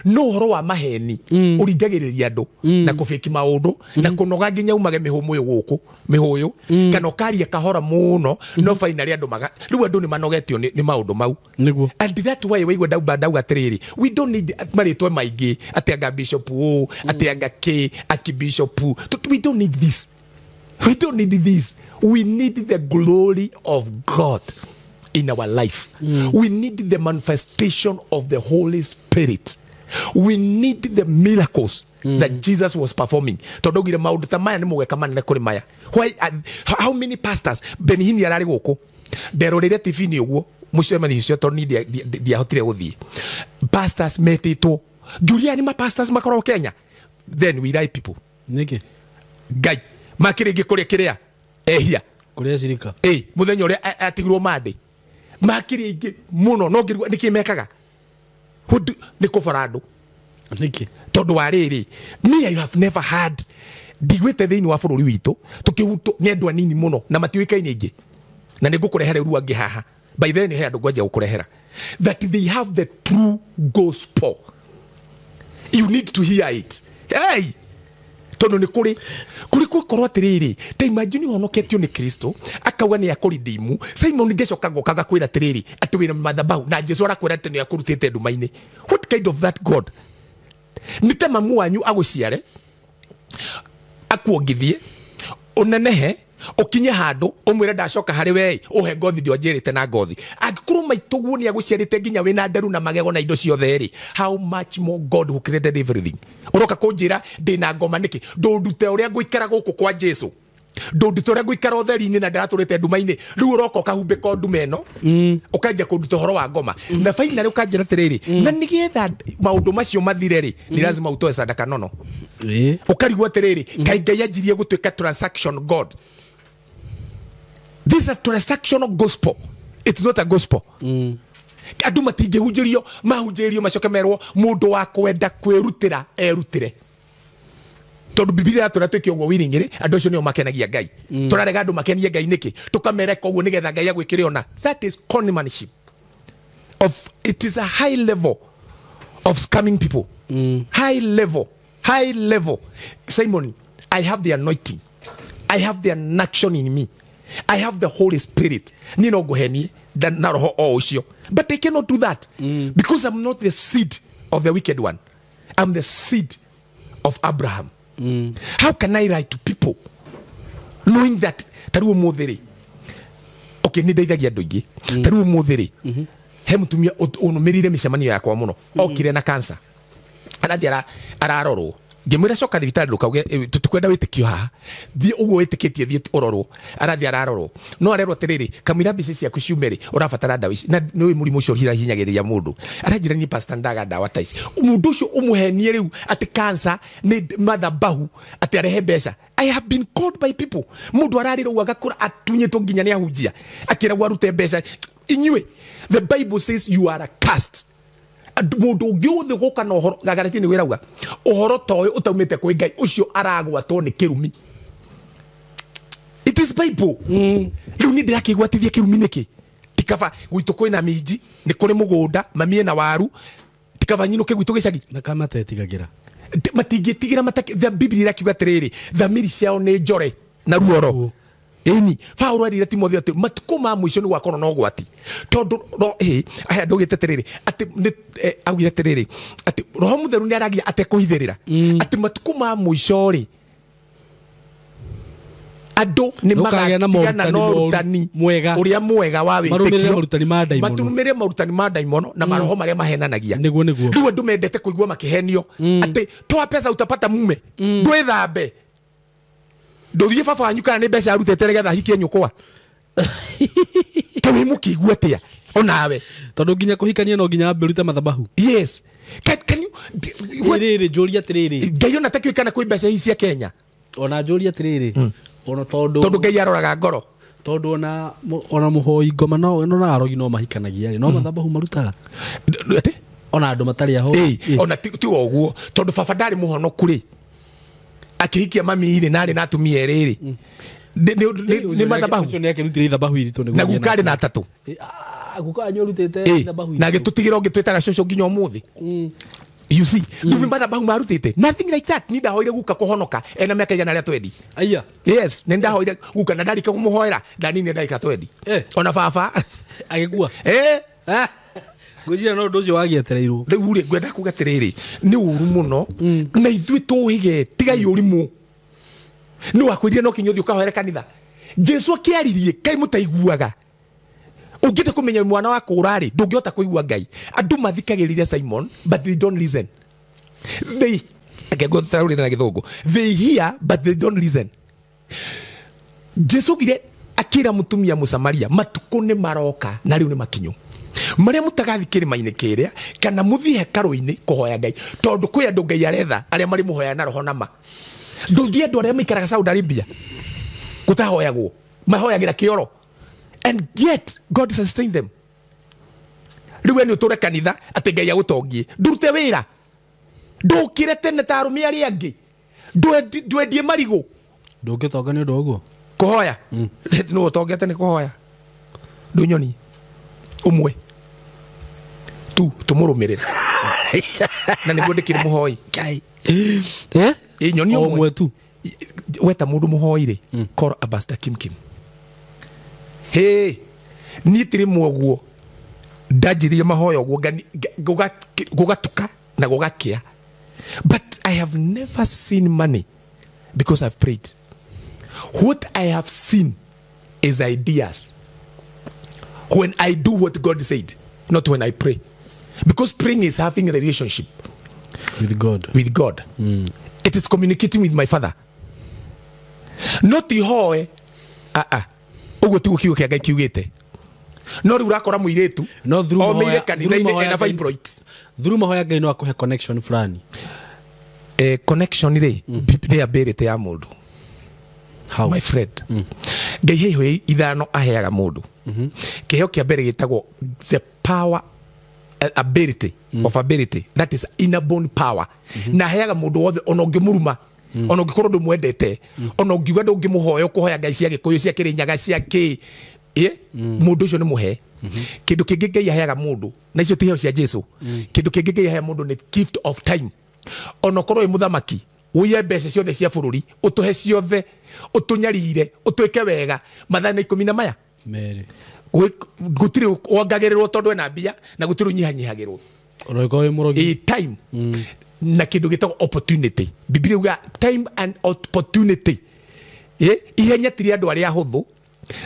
no ũhoro wa maheni ũringagĩrĩria andũ na kũbĩki maũndũ na kũnoga nginya umage mĩhũmũ ĩyo mĩhũyũ kana ũkaria kahora mũno no finally andũ rĩu andũ nĩ manogetio nĩ maũndũ mau and that why waigua ndauga atĩrĩrĩ we don't need marĩtwa maingĩ atĩanga bishop atĩanga archbishop we don't need this we need the glory of God in our life. We need the manifestation of the Holy Spirit. We need the miracles that Jesus was performing. Todogire maundu ta maya ni mugeka manene kuri maya. Why how many pastors Benihini arari guku nderorire TV ni uguo mucemani cio to ni dia hotire guthii pastors metitwo Julia ni ma pastors makoro Kenya then we right people niki Ngai makiringi kuri kiria ehia kuri cirika muthenya uria atigirwo mande makiri ingi muno no ngirwa niki mekaga ni kufarado niki tondu wa riri me I have never had digwete thiini wa bururi witu tukihuto ni andu anini muno na matiwikaine ingi na nigukurehera ruwa ngi haha by then he andu ngwajia gukurehera that they have the true gospel. You need to hear it. Hey, tondu ni kuri korwo atiriri te imagine honoketio ni Kristo akauga ni akuridimu Simon ngecoka gokaga kwira atiriri ati wina madhabahu na Jesu arakwira ati ni akurutite ndumaini. What kind of that God? Nite mamu wanyu aguciare akuongithie unenehe ukinye handu umwire ndacoka hari we uhe ngothi ndio njirite na ngothi angikuru maituguo ni aguciarite nginya wina nderu na magego na indo ciothe ri how much more God who created everything uroka kunjira ndina ngoma niki ndundute uria nguikara guku kwa Jesu ndundute uria nguikara utheri-ini na ndaraturite ndumaini riu uroka ukahumbika ndume eno ukanja kunduta horo wa ngoma na finally ukanjira tiriri na nigetha maundu macio mathire ri ni lazima utoe sadaka nono ukarigwa tiriri kai Ngai anjirie gutuika transaction God. This is a transactional gospel. It's not a gospel. Andu matingihunjirio mahunjirio macoke merwo mundu wa kwenda kwirutira erutire tondu Biblia turatwikio gwo wiringire andu acio nio makenagia Ngai turarega andu makenia Ngai niki tukamereka uguo nigetha Ngai agwikire ona. That is conmanship of it is a high level of scamming people. High level. Simon, I have the anointing, I have the action in me, I have the Holy Spirit. Nino goheni na roho ocio. But I cannot do that because I'm not the seed of the wicked one. I'm the seed of Abraham. How can I write to people knowing that taruo muthiri okay ni ndeithagia andu ingi taruo muthiri he mutumia unumirire micemanio yakwa muno okire na cancer arathi ararorwo ngimwira coka thibitari ndukauge tukwenda witikio haha thie uguo witikitie thie urorwo arathi ararorwo no arerwo atiriri kamwira mbica ciaku ciumeri urabatara ndawa ici na ni murimu ucio hinyagiriria mundu aranjira ni pastor ndaga ndawa ta ici mundu ucio umuhenie riu ati cancer ni madhabahu ati arehe mbeca. I have been called by people mundu arariro agakura atunyitwo nginya ni ahunjia akira warute mbeca inywe. The Bible says you are a cursed. Mundu ngiuthe guka na uhoro gagarati ni wirauga uhoro toyo utaumite kwi Ngai ucio aragwatwo ni kirumi. It is Bible. Riu ni ndirakigwatithia kirumi niki tikaba gwitu kwina miji ni kuri mugunda mamie na waru tikaba nyino ke gwitu gicagi na kama tetikagira matingitigira the Biblia irakiuga atiriri thamiri ciao ni njore na ruoro. Eni Paulo arira Timotheo ati matuko ma mwisho ni gwakorwo no gwati tondu aya ndugite tiriri ati augire tiriri ati roho mutheru ni aragia ate kuhithirira ati matuko ma mwisho ri Andũ nĩ magatigana na ũrutani ũrĩa mwega wa wĩtĩkio, matumĩrĩre maũrutani ma ndaimono na maroho marĩa mahenanagia. Rĩu andũ mendete kũigua makĩhenio atĩ toa pesa utapata mume, ndwĩthambe, ndũthiĩ baba wanyu kana nĩ mbeca arutĩte nĩgetha ahikie nyũkwa. Tawĩ mũkĩigua atĩa onawe, tondũ nginya kũhikania no nginya mbĩrute mathabahu. Yes, can you rĩrĩ njũria atĩrĩrĩ, Ngai ona takĩũĩ kana kwĩ mbeca ici cia Kenya. Ona njũria atĩrĩrĩ, ona tondũ Ngai aroraga ngoro, tondũ ona mũhoi ngoma no arogi no mahikanagia no mathabahu marutaga atĩ ona andũ matarĩ ahoi. Ona ti ũguo, tondũ baba ndarĩ mũhonoku rĩ, akĩhikia mami irĩ narĩ na atumia erĩ rĩ, nĩ mathabahu. Ũcio nĩ akĩrutire ithabahu iritũ nĩguo na gukarĩ na atatũ, guka anyurutĩte ithabahu na gĩtũtigĩra ũngĩ twĩtaga cũcũ nginya ũmũthĩ. You see, nĩ mathabahu marutĩte, nothing like that. Ni ndahoire guka kũhonoka ena mĩaka igana rĩa twendi. Aya, yes, nĩ ndahoire guka na ndarĩka kũmũhoera ndanini ndarĩka twendi. Ona baba agĩkua ngwĩciria no ũndũ ũcio wagĩetereirwo. Rĩu rĩ ngwenda kuga atĩrĩrĩ, nĩ ũru mũno na ithuĩ tũhĩge tigai ũrimũ. Nĩ wakwĩrire no kinya ũthiĩ ũkahoere kanitha. Jesu akĩaririe kai mũtaiguaga. Ungĩte kũmenya mwana wa kũrarĩ ndũngĩhota kũigua Ngai. Andũ mathikagĩrĩria Simon but they don't listen. They akĩgothaũrĩra na gĩthũngũ. They hear but they don't listen. Jesu gire akĩra mũtumia Mũsamaria matukũ nĩ maroka na rĩu nĩ makinyu marĩa mũtagathi kĩrĩma-inĩ kĩrĩa kana mũthiĩ hekarũ-inĩ kũhoya Ngai, tondũ kwĩ andũ Ngai aretha arĩa marĩ mũhoya na roho nama. Ndũthiĩ andũ arĩa maikaraga Saudi Arabia gũtahoyagwo, mahoyagĩra kĩoro, and yet God sustained them. Rĩu nĩ ũtũre kanitha atĩ Ngai agũtongie, ndũrute wĩra, ndũkĩre tene ta arũme arĩa angĩ, ndwendie marigũ, ndũngĩtonga nĩ ũndũ ũguo kũhoya. Nĩ ũtongete nĩ kũhoya, ndũnyoni ũmwe tu tũmũrũmĩrĩre na nĩguo ndĩkĩrĩ mũhoi nyoni ũmwe tu weta mũndũ mũhoi rĩ, call Abasta Kimkim. Niĩ tirĩ mwoguo ndanjirie mahoya ũguo gũgatuka na gũgakĩa, but I have never seen money because I've prayed. What I have seen is ideas when I do what God said, not when I pray, because praying is having a relationship with God. It is communicating with my Father, not ihoe ũguo tu kiugo kĩa Ngai kiugĩte. No rĩu ũrakora mũirĩtu omeire kanitha-inĩ ena fibroids. Through mahoya Ngai no akũhe connection fulani. Connection rĩ nĩ ability ya mũndũ. How? My friend. Ngai heho ithano aheaga mũndũ. Kĩheo kĩa mbere gĩtagwo the power ability of ability, that is inborn power. Na aheaga mũndũ wothe ona ũngĩmũruma, ona ũngĩkorwo ndũmwendete, ona ũngiuga ndũngĩmũhoya ũkũhoya Ngai cia Gĩkũyũ cia Kĩrĩnyaga cia kĩ mũndũ ũcio nĩ mũhe. Kĩndũ kĩngĩ Ngai aheaga mũndũ, na icio ti heo cia Jesu, kĩndũ kĩngĩ Ngai aheaga mũndũ nĩ gift of time. Ona ũkorwo wĩ mũthamaki ũiye mbeca ciothe cia bũrũri ũtũhe ciothe, ũtũnyarire, ũtwĩke wega mathana 10 maya merĩ gũtirĩ wongagĩrĩrwo tondũ ena mbia na gũtirĩ ũnyihanyihagĩrwo time na kĩndũ gĩtagwo opportunity. Biblia yuga time and opportunity. Ihenya tiri andũ arĩa ahũthũ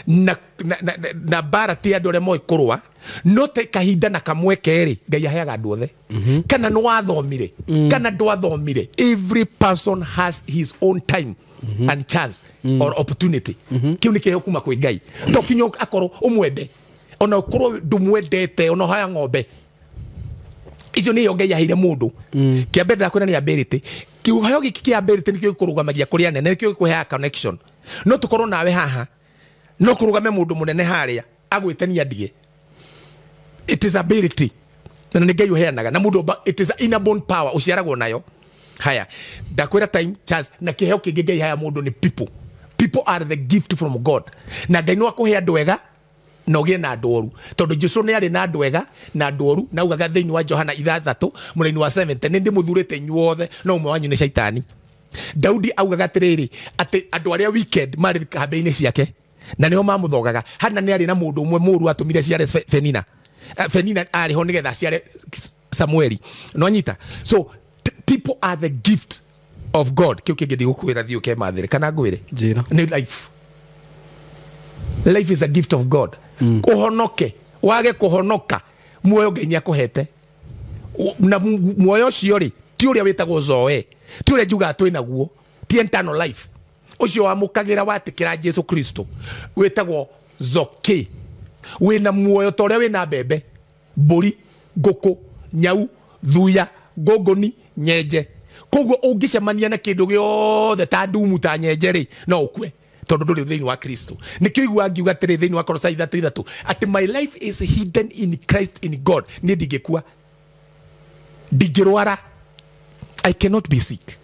na bara ti andũ arĩa moĩ kũrũa, no te kahinda na kamwe kerĩ Ngai aheaga andũ othe. Kana nĩ wathomire kana ndwathomire, every person has his own time and chance or opportunity. Kiu nĩ kĩheo kuma kwĩ Ngai. To kinya akorwo ũmwende, ona ũkorwo ndũmwendete, ona haya ng'ombe, icio nĩ Ngai aheire mũndũ. Kĩa mbere ndakwĩra nĩ ability. Kĩheo gĩkĩ kĩa ability nĩkĩo gĩkũrũgamagia kũrĩ anene, nĩkĩo gĩkũheaga connection. No tũkorwo nawe haha, no kũrũgame mũndũ mũnene harĩa agwĩtania ndige. It is ability. Na nĩ Ngai ũheanaga na mũndũ, it is inborn power ũciaragwo nayo. Haya, ndakwĩra time, chance, na kĩheo kĩngĩ Ngai haya mũndũ nĩ people. People are the gift from God. Na Ngai no akũhe andũ ega na ũgĩe na andũ oru, tondũ Jesũ nĩ arĩ na andũ ega na andũ oru, na ugaga thĩinĩ wa Johana 3 mũraini wa 7, nĩ ndĩmũthurĩte inyuothe no ũmwe wanyu nĩ Shaitani. Daudi augaga atĩrĩrĩ atĩ andũ arĩa wicked marĩ kambĩ-inĩ ciake na nĩho mamũthogaga. Hana nĩ arĩ na mũndũ ũmwe mũru atũmire ciare Penina. Penina arĩ ho nĩgetha ciare Samueli. No nyita. So people are the gift of God. Kĩu kĩngĩ ndigũkwĩra thiĩ ũkemathĩre kana ngwĩre njĩra nĩ life. Life is a gift of God. Kuhonoke, wage kuhonoka, muoyo Ngai akuhete. Na muoyo ucio ri ti uria witagwo zoe, ti uria njuga twĩ naguo, ti eternal life. Ucio wamukagira watikira Jesu Kristo witagwo zoke. Wina muoyo ta uria wina mbembe, mburi, nguku, nyau, thuya, ngongoni, nyenje. Koguo ungicemania na kindu giothe ta ndumu ta nyenje ri no ukue tondu nduri thiini wa Kristo. Nikio igua ngiuga atiri thiini wa Kolosai 3:3 ati my life is hidden in Christ in God. Ni ndigikua, ndigirwara, I cannot be sick.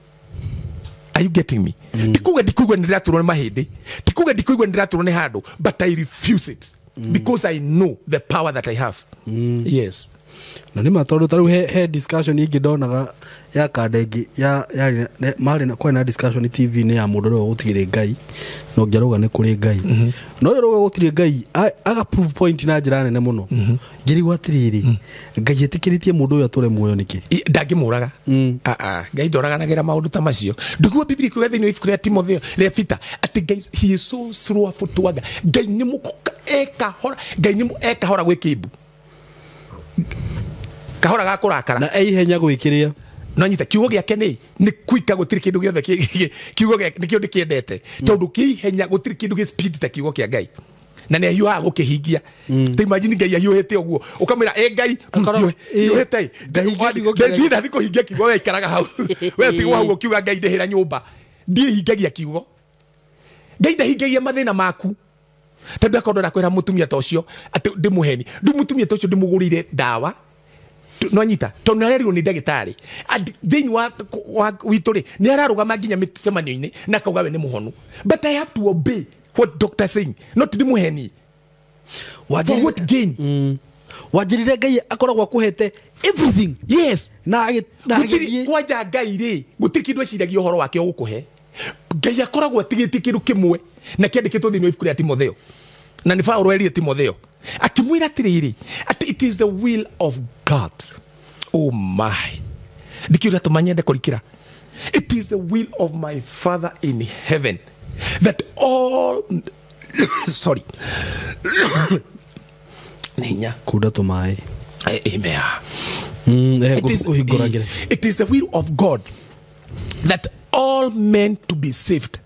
Are you getting me? Tikuga ndikuigua ndiraturwo ni mahindi, tikuga ndikuigua ndiraturwo ni handu, but I refuse it because I know the power that I have. Yes. Na nĩ matondu taru he discussion ingi ndonaga ya kandengi ya mari na kwena discussion TV ni ya mundu ro gutigire Ngai no ngiaruga ni kuri Ngai no ruga gutire Ngai aga proof point na njira nene muno ngiri gwatiriri Ngai etikiritie mundu uyu ature muoyo niki ndangimuraga Ngai ndoraganagira maundu ta macio ndugua Biblia kuga thini ifuku ria Timotheo ria Peter ati Ngai he is so slow to anger. Ngai ni mukoka ekahora, Ngai ni ekahora gwikimbu kahora gakurakara na ihenya gwikiria no nyita kiugo giake ni kuika gutiri kindu giothe kiugo giake nikio ndikiendete tondu kihenya gutiri kindu gi speed ta kiugo kia Ngai na ni ahiuha gukihingia te imagine Ngai ahiuhete uguo ukamira Ngai ahiuhete Ngai ndathi kuhingia kiugo we ikaraga hau we tigwa hau kiuga Ngai ndihira nyumba ndie hingagia kiugo Ngai ndahingagia mathina maku tondu akondo ndakwira mutumia ta ucio ati ndimuheni mutumia ta ucio ndimugurire ndawa no nyita tondu narerirwo ni ndagitari thiini wa wituri ni ararugama nginya miticemanio-ini na kauga we ni muhonu, but I have to obey what doctor saying, not ndimuheni for what gain. Wajirire Ngai akoragwo akuhete everything. Yes, na kwaja Ngai ri gutiri kindu eciragia uhoro wake ugukuhe. Ngai akoragwo atigite kindu kimwe na kiandikitwo thiini wa ibuku ria Timotheo na ni Paulo erire Timotheo akimwira atiriri ati it is the will of God. Oh my, dikira tumanyende kurikira, it is the will of my Father in heaven that all sorry ninya kuda tumai amen. It is the will of God that all men to be saved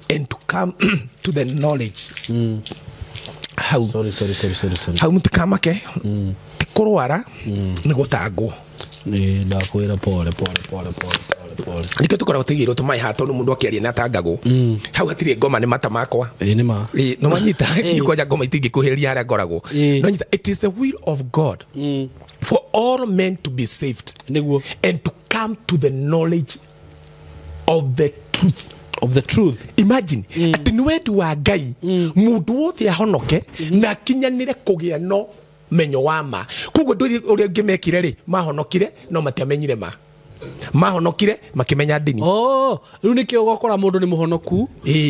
and to come to the knowledge. How how mtu kama ke tikurwara ni gutangwo ni ndakwira pole niko tukora gutigirwo tumai hato no mundu akiaria na tangagwo hau hatire ngoma ni mata makwa ni ma no manyita ikoja ngoma itingikuhiria haria ngoragwo no nyita. It is the will of God for all men to be saved and to come to the knowledge of the truth. Imagine ati ni wetu wa Ngai mundu wothe ahonoke na kinyanire kugia no menyo wa ma. Kugo nduri uria ngimekire ri mahonokire no matiamenyire mahonokire makimenya ndini. Riu nikio gokora mundu ni muhonoku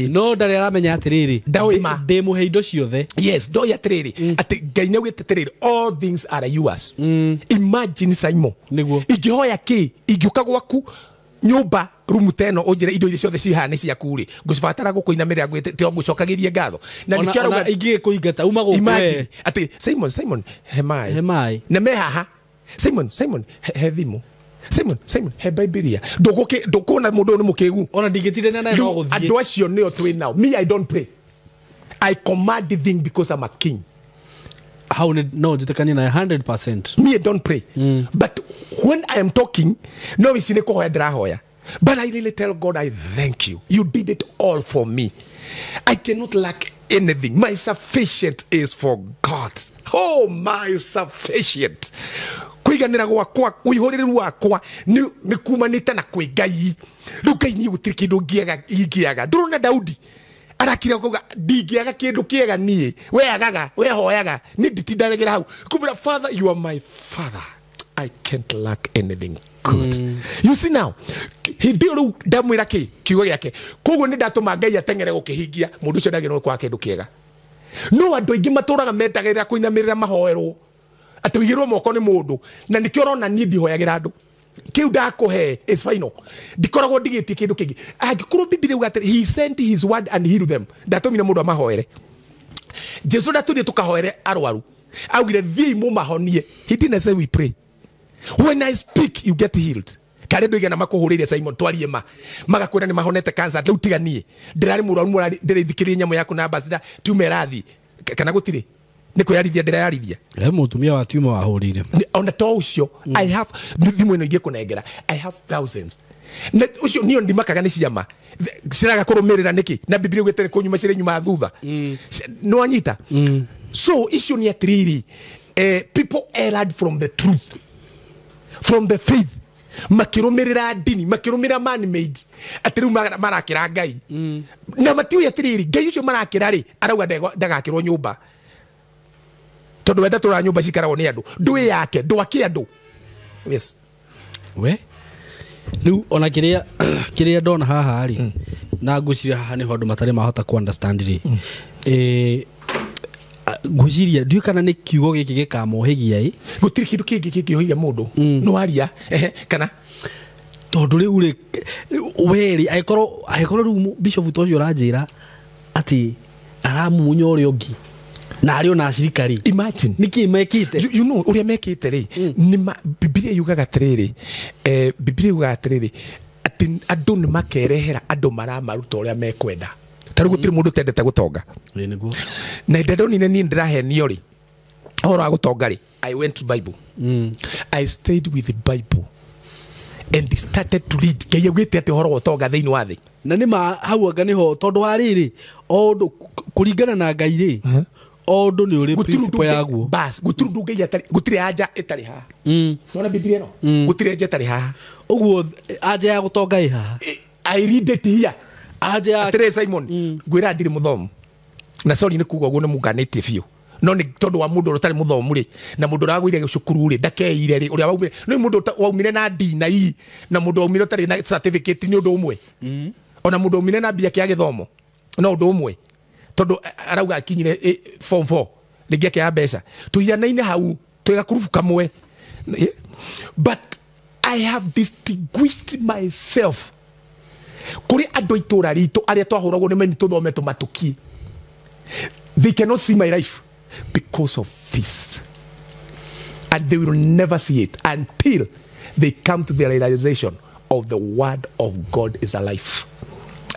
no ndari aramenya atiriri ndi muhe indo ciothe. Yes, ndo ya atiriri ati Ngai ni gwite atiriri all things are yours. Imagine Simon igihoya ki igiuka gwaku nyumba rumu teno ojire indo ciothe cihane ciaku ri ngucibatara gukuinamirira gwite ti ngucokagirie ngatho na nikio ingi kuingata uma gukwe ati Simon hemai na mehaha Simon he thimu Simon he Biblia ndukona mundu ni mukigu ona ndigitire na no guthie andu acio nio twi now. Me, I don't pray, I command the thing because I'm a king. How no jitakani na 100%. Me, I don't pray but when I am talking no isine ko hoya ndirahoya, but I really tell God I thank you, you did it all for me. I cannot lack anything. My sufficient is for God. Oh, my sufficient. Kuiganira gwakwa uihuriru wakwa ni kumanite na kwi Ngai. Riu Ngai ni gutiri kindu ngiaga ndurona Daudi arakira kuga ndingiaga kindu kiega nie we agaga we hoyaga ni nditindaragira hau kumira Father, you are my Father, I can't lack anything good. You see now hindi ru ndamwira ki kiugo giake koguo ni ndatuma Ngai atengere gukihingia mundu ucio ndagirwo kwa kindu kiega. No andu ingi maturaga metagirira kuinamirira mahoerwo ati wigirwo moko ni mundu na nikio rona ni ndihoyagira andu kiu ndakuhe is final ndikoragwo ndigitie kindu kingi angikorwo Biblia uga he sent his word and healed them ndatumire mundu amahoere Jesu ndaturi tukahoere arwaru augire thii mu mahonie. He didn't say we pray. When I speak you get healed. Kare ndo igana makuhuriria Simon twarie magakwira ni mahonete cancer riu tiganie ndirari murwaru ndire thikirie nyamo yaku na ambassador tumerathi kana gutire niko yarithia ndirayarithia mutumia wa tiuma wahurire ona to ucio I have thimu ino ingie kunengera I have thousands na ucio nio ndimakaga ni ciama ciraga kurumirira niki na Biblia gwetere kunyuma cire nyuma thutha no anyita so icio ni atiriri people erred from the truth, from the faith, makirumirira dini, makirumirira man made atiru marakira ngai na matiu yatiriri ngai ucio marakira ri arauga ndagakirwo nyumba tondu wenda tura nyumba cikaragwo ni andu ndui yake ndwake andu. Yes we riu ona kiria ndona haha ri na nguciria haha ni hondu matari mahota ku understand ri nguciria ndiu kana ni kiugo giki gikamohigia gutiri kindu kingi kingiohigia mundu no aria kana tondu riu ri weri aikoro riu bishop tocio ranjira ati aramunya uri ungi na ari ona acirikari. Imagine niki mekite you know uria mekite ri ni Biblia yugaga atiriri Biblia yugaga atiriri ati andu ni makerehera andu maramaruta uria mekwenda taru gutiri mundu tendete gutonga niguo na ndedoni ni ndirahenio ri horo agutonga ri I went to Bible I stayed with the Bible and started to read kaya gwite ati horo gutonga thiini wa thi na ni ma hau anga niho tondu ariri o kuringana na ngai ri ondo ni uri principle yaguo bas guturu ngai atari gutiri anja itari ha nona Biblia no gutiri anja itari ha uguo anja ya gutonga iha I read it here anja atire Simon gwira ndiri muthomu na sorry ni kuga uguo ni muganite biu no ni tondu wa mundu utari muthomu ri na mundu ragwire cukuru ri ndakeire ri uria waumire no mundu waumire na dina i na mundu waumire utari na certificate ni undu umwe ona mundu waumire na bia kia githomo no undu umwe tondu arauga akinyire form 4 ligia kia mbeca tuyanaine hau twiga kurufu kamwe but I have distinguished myself kuri andu itura ritu aria twahuragwo ni meni tuthome tumatuki. They cannot see my life because of this and they will never see it until they come to the realization of the word of God is alive.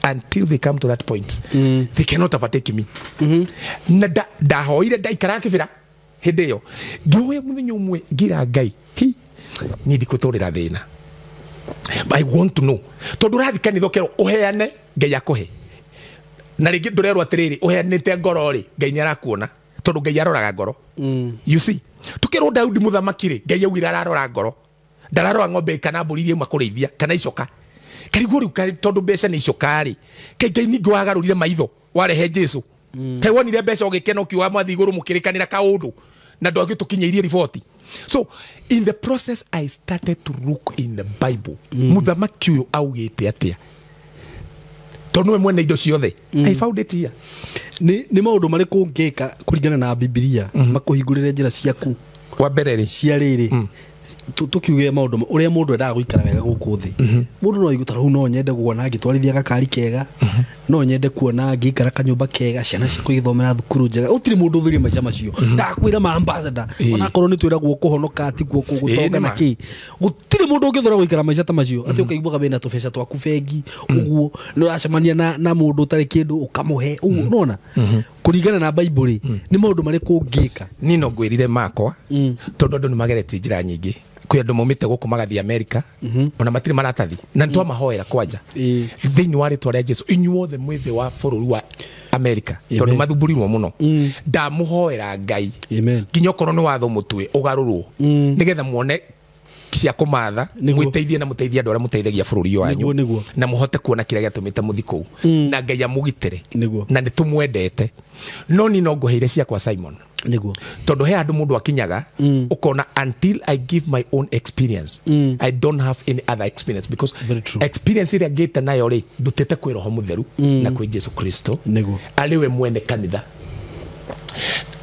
Until they come to that point they cannot overtake me na da hoire da ikara kibira hinde yo ngiwe muthinyo umwe ngira ngai ni ndikuturira thina but I want to know tondu rathikani thokero uheane ngai akuhe na ringi ndurerwo atiriri uheanite ngoro ri ngai nyarakuona tondu ngai aroraga ngoro you see tukero Daudi muthamakire ngai augire ararora ngoro ndararora ng'ombe kana mburi iria makurithia kana icoka kariguru tondu mbeca ni icokari kai ningi wagarurire maitho warehe Jesu kai wonire mbeca ugikena ukiwa mwathi iguru mukirikanira kaundu na ndogi tukinyeirie riboti. So in the process I started to look in the Bible muthamaki uyu augite atia tondu mwene indo ciothe I found it here. Ni maundu mariku ngeka kuringana na Biblia makuhingurire njira ciaku wa mbere ri cia riri tukiuge maundu uria mundu endaga guikara wega guku thi mundu no igutara hu no nyende kuona ngitwarithia gakari kega no nyende kuona ngikara kanyumba kega ciana ciku igithomera thukuru njega utiri mundu thuri maica macio ndakwira ma ambassador ona korwo ni twira guo kuhonoka ati guo kugutonga na ki gutiri mundu ngithora guikara maica ta macio ati ukaigua bena tubesa twaku bengi uguo no racemania na mundu utari kindu ukamuhe uguo nona kuringana na Bible ni maundu mariku ngika ni no ngwirire makwa tondu andu ni magereti njira nyingi kwi andu maumite guku magathi America ona matiri maratathi na ntwa mahoera kwanja thiini wa ritwa ria Jesu inyuothe mwithi wa bururi wa America tondu mathuburirwo muno ndamuhoera ngai nginya okorwo ni watho mutwe ugarurwo nigetha muone cia kumatha mwiteithie na muteithia andu aria muteithagia bururi wanyu na muhote kuona kiria giatumite muthiko na ngai amugitire na nitumwendete no ni no nguheire ciakwa Simon niguo tondu he andu mundu akinyaga ukona until I give my own experience I don't have any other experience because experience iria ngite nayo ri ndutete kwi roho mutheru na kwi Jesu Kristo niguo aliwe mwene kanitha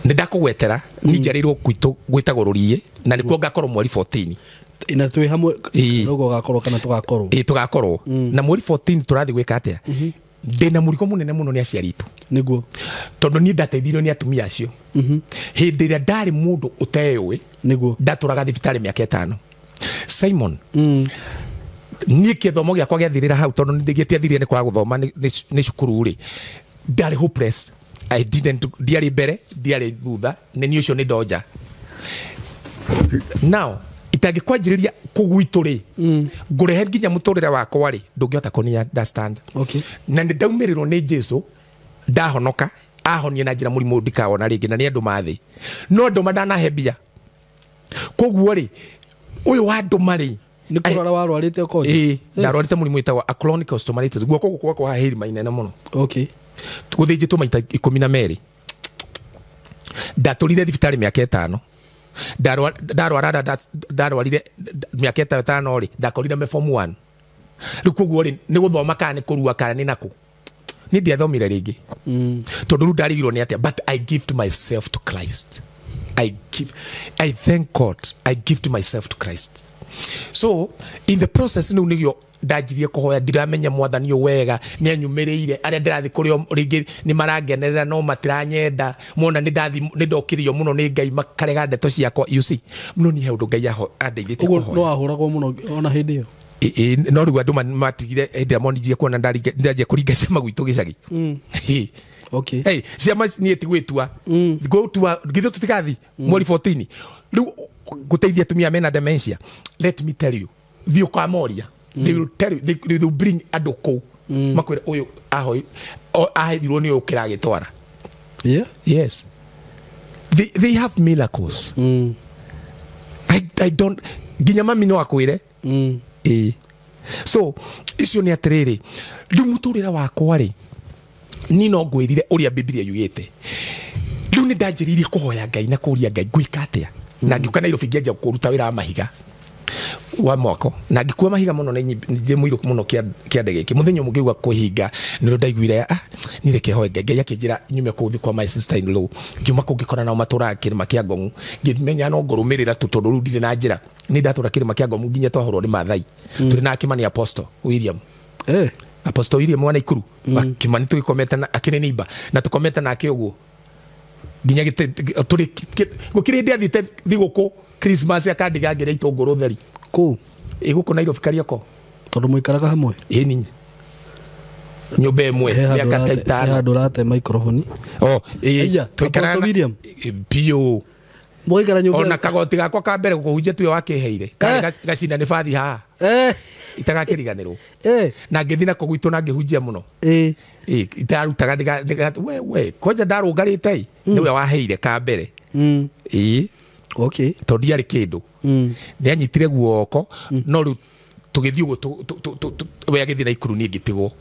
ndakugwetera ni njarirwo kwitu gwitagororie na nikuo ngakorwo mweri 14 ina twi hamwe nogo gakorwo kana tugakorwo tugakorwo na mweri 14 turathi gwika atia ndena muriko munene muno ni aciari itu niguo tondu ni ndateithirio ni atumia acio hindi ria ndari mundu utewe niguo ndaturaga thibitari miaka 5 Simon niä kä thomo gä akwa gä athirä ra hau tondå nä ndä athirire nä kwaga gå thoma nä cukuru rä ndarä hopeless ndiarä mbere ndiarä thutha nä ni å cio nä ndonja now itangä kwanjä rä ria kå gwitå rä ngå rehe nginya må tå rä re wakwa rä ndå ngä hota kå na nä ndaumä rä rwo nä Jesu ndahonoka ahonie na njä ra må rimå ndikawona rä ngä na nä andå mathä no ndå ma ndanahe mbia koguo rä å yå wa ndå marä ni kurara warwarite ko ndarwarite murimu itagwa a chronic osteomyelitis guoko gukwa kwa heri mainene muno okay guthinjitwo maita 12 ndaturire thibitari miaka 5 ndarwarire miaka 5 ri ndakorire me form 1 riu koguo ri ni guthoma kana ni kurua kana ni naku ni ndiathomire ringi tondu ru ndarigirwo ni atia but I give to myself to Christ I thank God I give to myself to Christ. So in the process no nigio ndajirie kuhoya ndiramenya mwathani wega ni anyumirire aria ndirathi kurio ringi ni marangenerera no matiranyenda mona ni ndathi ni ndokirio muno ni Ngai makarega ndeto ciakwa you see muno ni heundu Ngai andeithite kuhoya no ahuragwo muno ona hindi yo no riu andu matigire hindi amonijie kuona ndaje kuringa ciama gwitu gicagi okay hey ciama ni etigwitua go to githu tutikathi mweri 14 riu guteithia tumia mena dementia let me tell you thio kwa moria they will tell you they will bring adoko makwira uyu ahoi ahithirwo ni ukira gitwara yes they have miracles I don't ginya mami no akwire so icio ni atiriri riu muturira wakwa ri ni no ngwirire uria Biblia yugite riu ni ndanjiririe kuhoya Ngai na kuria Ngai gwika atia na ngiuka Nairobi ngianjia kuruta wira wa mahiga wa mwako na ngikua mahiga muno ni muiru muno kia ndege ki muthenyo mugigwa kuhinga niro ndaiguire ni reke hoye Ngai akinjira nyume kuthi kwa my sister in law ngiuma kungikora nao matura kirima kia Ngong'u ngimenya no ngurumirira tutondu ru ndire na njira ni ndatura kirima kia Ngong'u nginya twahorwo ni Maathai turi na Kimani Apostle William Apostle William wa Naikuru Kimani tugikometa na akiri nimba na tukometa na akioguo ginya turi gukire ndi athite thiguku Christmas akandigangira itunguru theri ku iguku Nairobi karioko tondu muikaraga hamwe ni nyumba imwe ya kataitana handu rate microphone tuikara William pio muikara nyumba ona kagoti gakwa ka mbere gukuhunjia tuyo wakiheire gacina ni bathi ha itagakiriganirwo na ngithina kugwitu na ngihunjia muno itarutaga we koja ndarungarite niwe waheire ka mbere okay to ndiari kindu ni anyitire guoko no riu tugithii uguo we agithii na ikuru ni ngitigwo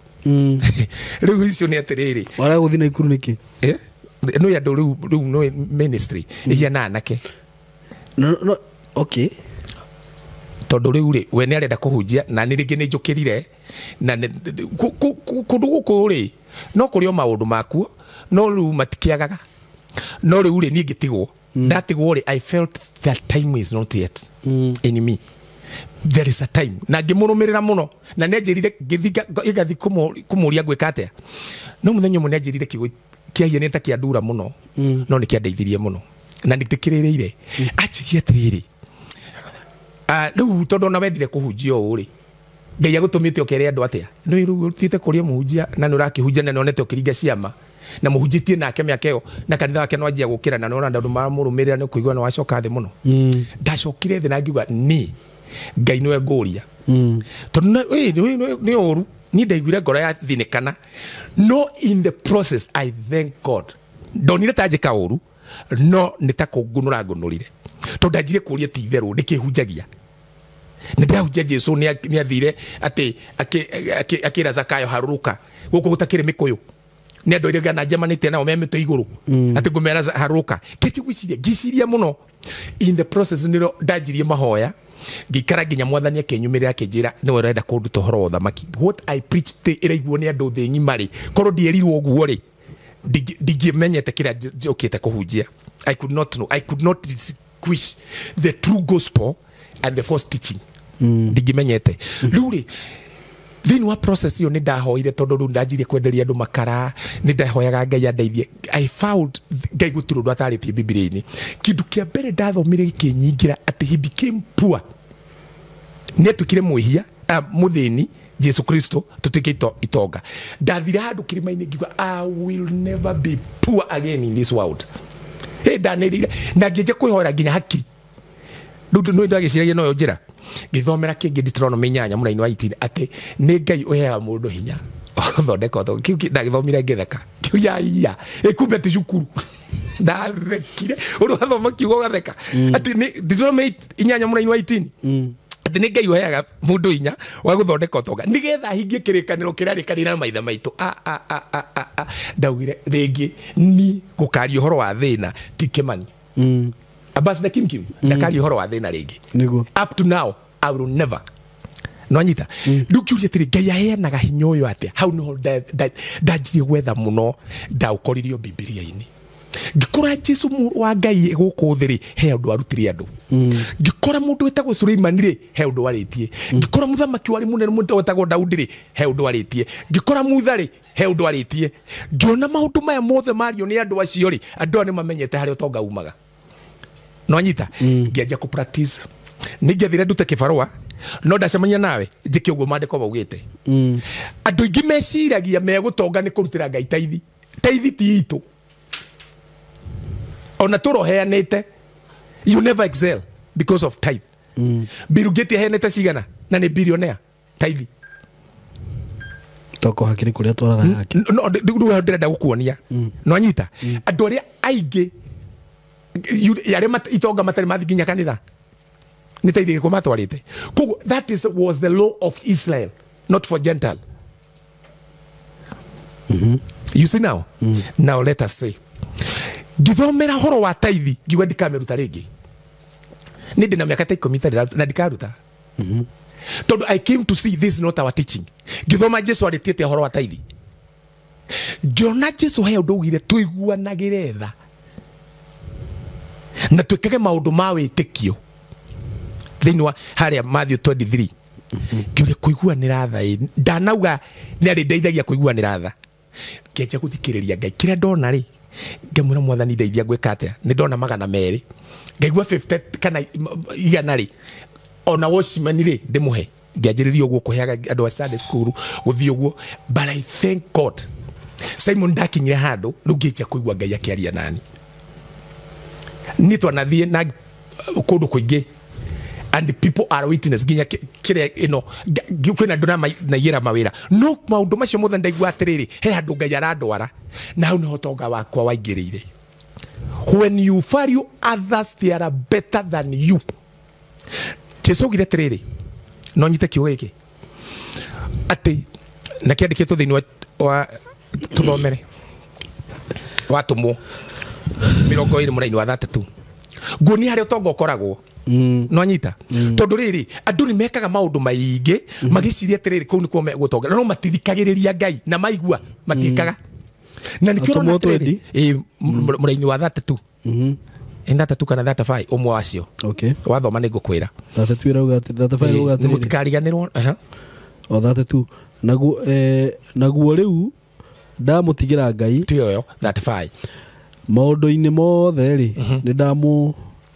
riu icio ni atiriri wara guthii na ikuru niki no ya riu no ministry iya na anake no okay tondu riu ri we ni arenda kuhunjia na ni ringi ni njukirire na kundu guku ri no kurio maundu makuo no riu matikiagaga no riu ri ni ngitigwo ndatigwo ri I felt that time is not yet in me there is a time na ngimurumirira muno na nenjirire igathi kumuria gwika atia no muthenyo mune njirire kiahiye nita kiandura muno no ni kiandeithirie muno na nditikiririire achirie atiriri riu tondu na wendire kuhunjia uu ri Ngai agutumite ukere andu atia no riu utite kuria muhunjia na ni urakihunjia na nonete ukiringa ciama na muhunjitie nake miakeo na kanitha wake no anjia gukira na nona ndandu mamurumirira ni kuigwa no wacoka thi muno ndacokire thi na ngiuga ni Ngai niwe nguria tondu ni oru ni ndaiguire ngoro ya thinikana no in the process I thank God ndonire tanjika oru no nitakungunura ngunurire tondu ndanjire kuria ti theru ndikihunjagia ndahunjia Jesu ni athire ati akira Zakayo haruruka guku gutakire mikuyu ni andu iria na jamanite nao memete iguru ati ngumera haruka giciria muno in the process niro ndajirie mahoya ngikara nginya mwathani akenyumirira akinjira ni urenda kunduta horo wa thamaki what I preached iraiguo ni andu thi nyimari korwo ndierirwo uguo ri ndigimenyete kira njokite kuhunjia I could not distinguish the true gospel and the false teaching ndigimenyete ruri thini wa process yo ni ndahoire tondu ru ndanjirie kwenderia andu makara ni ndahoyaga Ngai andeithie. I found Ngai guturu ndo ataritie Biblia-ini. Kindu kia mbere ndathomire gikinyingira ati he became poor. Ni atukire mwihia muthini Jesu Kristo tutike itonga. Ndathira handu kirima-ini ngiuga I will never be poor again in this world. Ndanirire na ngienje kwihora nginya haki. Ndu no ndagiciragia no njira ngithomera kingi Deuteronomy 8 mũraini wa 18 ati ni Ngai uheaga mundu hinya thondeka to kiu ndagithomire ngitheka kiu ya kumbe ti cukuru ndathekire uru hathoma kiugo gatheka ati ni Deuteronomy 8 mũraini wa 18 ati ni Ngai uheaga mundu hinya wa guthondeka utonga nigetha hingie kirikaniro kiria rikanira maitha maitu ndaugire ringi ni gukari uhoro wa thina ti Kimani Ambassador Kim ndakari uhoro wa thina ringi up to now I will never no anyita ndukiuria tiri Ngai aheanaga hinya uyu ati hau no ndajirie gwetha muno ndaukoririo Biblia-ini ngikora Jesu wa Ngai guku thiri he undu arutire andu ngikora mundu wetagwo Suleiman ri he undu waritie ngikora muthamaki wari munene mundu wetagwo Daudi ri he undu waritie ngikora Mutha ri he undu waritie ngiona maundu maya mothe mario ni andu acio ri andu ni mamenyete hari utonga umaga no anyita ngianjia ku practice ningiathire ndute kibarua no ndacemania nawe njike uguo mandiko baugite andu ingi meciragia megutonga ni kurutira Ngai taithi ti itu ona turoheanite you never excel because of tithe Bill Gates aheanite cigana na ni billionaire taithi toko hakiri kuria twaraga yake no ndu ndenda gukuonia no anyita andu aria aingi yare itonga matari mathiginya kanitha ni taithige ko matwarite koguo that was the law of Israel not for Gentile. You see now now let us say githomera horo wa taithi ngiuga ndikameruta ringi ni ndina miaka ta 10 na ndikaruta tondu I came to see this is not our teaching. Githoma Jesu aritiete horo wa taithi ngiona Jesu he undu ugire tuiguanagire tha na twikage maundu ma witikio thini wa haria Matthew 23 ngiuria kuiguanira tha ndanauga ni ari ndeithagia kuiguanira tha ngienja guthikiriria Ngai kiria ndona ri ngemura mwathani ndeithia gwika atia ni ndona 200 ngaigua 50 kana igana ri ona washimani ri ndimuhe ngianjiriria uguo kuheaga andu a Sunday school guthii uguo but I thank God Simon ndakinyire handu rugienja kuigua Ngai akiaria nani ni twanathie na kundu kuingi and people are witness ginya kire kwina ndona na yera mawira no maundu macio mothe ndaigua atiriri he handu Ngai arandwara na hau niho tonga wakwa waingirire. When you value others they are better than you. Jesu gire atiriri no nyite kiugo giki ati na kiandikitwo thini wa tuthomere watumwo 20 mũraini wa 32 nguoni hari utonga ukoragwo no anyita tondu riri andu ni mekaga maundu maingi magiciria atiriri kuu ni kuo megutonga no matithikagiriria Ngai na maigua matikaga na nikio na atiriri mũraini wa 32 enda 32 kana 35 umwe wacio okay wathoma ni ngukwira 32 rauga 35 rauga atiriri mutikariganirwo o 32 naguo riu ndamutigira Ngai tio yo 35 maundu-ini mothe ri ni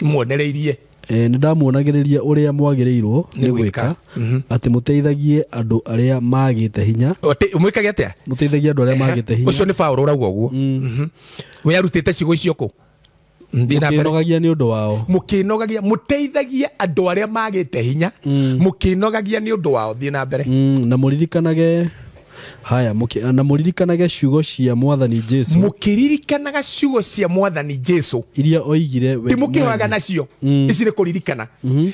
muonereirie ni ndamuonagiriria uria mwagiriirwo ni gwika ati muteithagie andu aria magite hinya mwikage atia muteithagie andu aria magite hinya ucio ni Paulo urauga uguo we arutite ciugo icio ku mukinogagia ni undu wao mukinogagia muteithagia andu aria magite hinya mukinogagia ni undu wao thie na mbere na muririkanage haya na muririkanage ciugo cia Mwathani Jesu mukiririkanaga ciugo cia Mwathani Jesu iria oigire we timukihoaga nacio icire kuririkana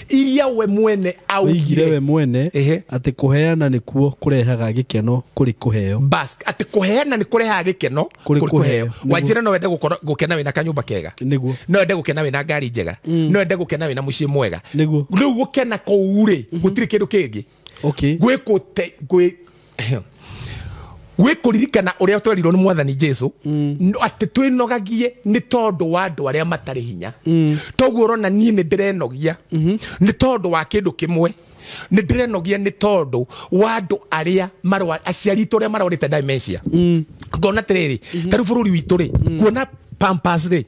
iria we mwene augire we mwene ati kuheana nikuo kurehaga gikeno kuri kuheo bas ati kuheana ni kurehaga gikeno kuri kuheo wanjira no wende gukena wina kanyumba kega niguo no wende gukena wina ngari njega no wende gukena wina mucii mwega niguo riu gukena koure gutiri kindu kingi okay gwikute kuririkana uria twerirwo ni Mwathani Jesu ati twinogagie ni tondu wa andu aria matari hinya toguo urona nie ni ndirenogia ni tondu wa kindu kimwe nä ndä renogia nä tondå wa andå arä a aciari itå rä a marwarä te dementia ngona atä rä rä tarä bå rå ri witå rä kuona Pampers rä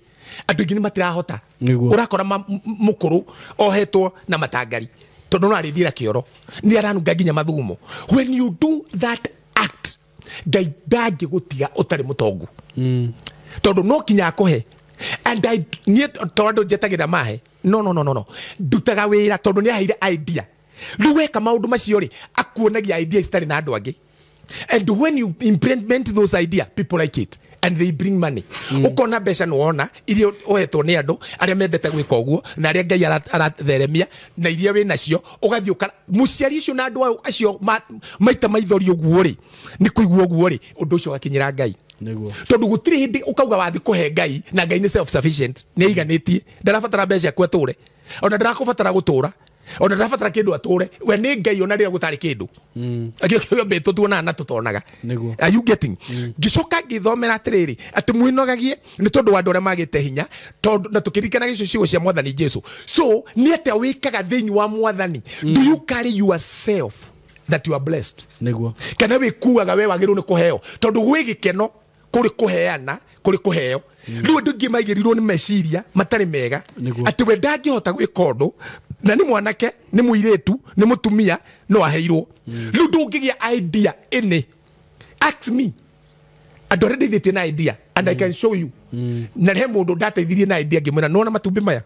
andå ingä nä matirahota å rakora må kå rå ohetwo na matangari tondå no arä thiä ra kä oro nä aranunga nginya mathugumo. When you do that act Ngai ndangä gå tiga å tarä må tongu tondå no kinya akå he and niä tondå njetagä ra mahe no ndutaga wä ra tondå nä aheire idea rä u weka maå ndå macio rä akuonagia idea citarä na andå angä and when you implement those idea people like it and they bring money ukona mbeca nä wona iria ohetwo nä andå arä a mendete gwä ka å guo na arä a Ngai aratheremia na iria wä nacio å må ciari ucio na andå acio maita maithori å guo rä nä kå igua å guo rä å ndå å cio gakinyä ra Ngai tondå gå tirä hä ndä å kauga wathi kå he Ngai na Ngai nä self sufficient nä aiganä tie ndarabatara mbeca kwe tå re ona ndakå batara gå tå ra ona ndarabatara kä ndå atå re we nä Ngai ona rä a gå tarä kä ndå mbä tå tuonaga na tå tonaga ngä coka ngä thomera atä rä rä atä mwinogagie nä tondå wa andå arä a magä te hinya na tå kä ririkana gä cio ciugo cia Mwathani Jesu so nä atä wä kaga thä inä wa Mwathani do you carry yourself that you are blessed kana wä kuaga we wagä rwo nä kå heo tondå gwä gä keno kå rä kå heana kå rä kå heo rä u andå ingä maigä rirwo nä meciria matarä mega atä we ndangä hota gwä ka å ndå na nä mwanake nä må irä tu nä må tumia no aheirwo rä u ndå ngä gä a idea ĩnĩ act me andå arä a ndeithä tie na idea and I can show you na he må ndå ndateithirie na idea ngä mwä ra nona matumbä maya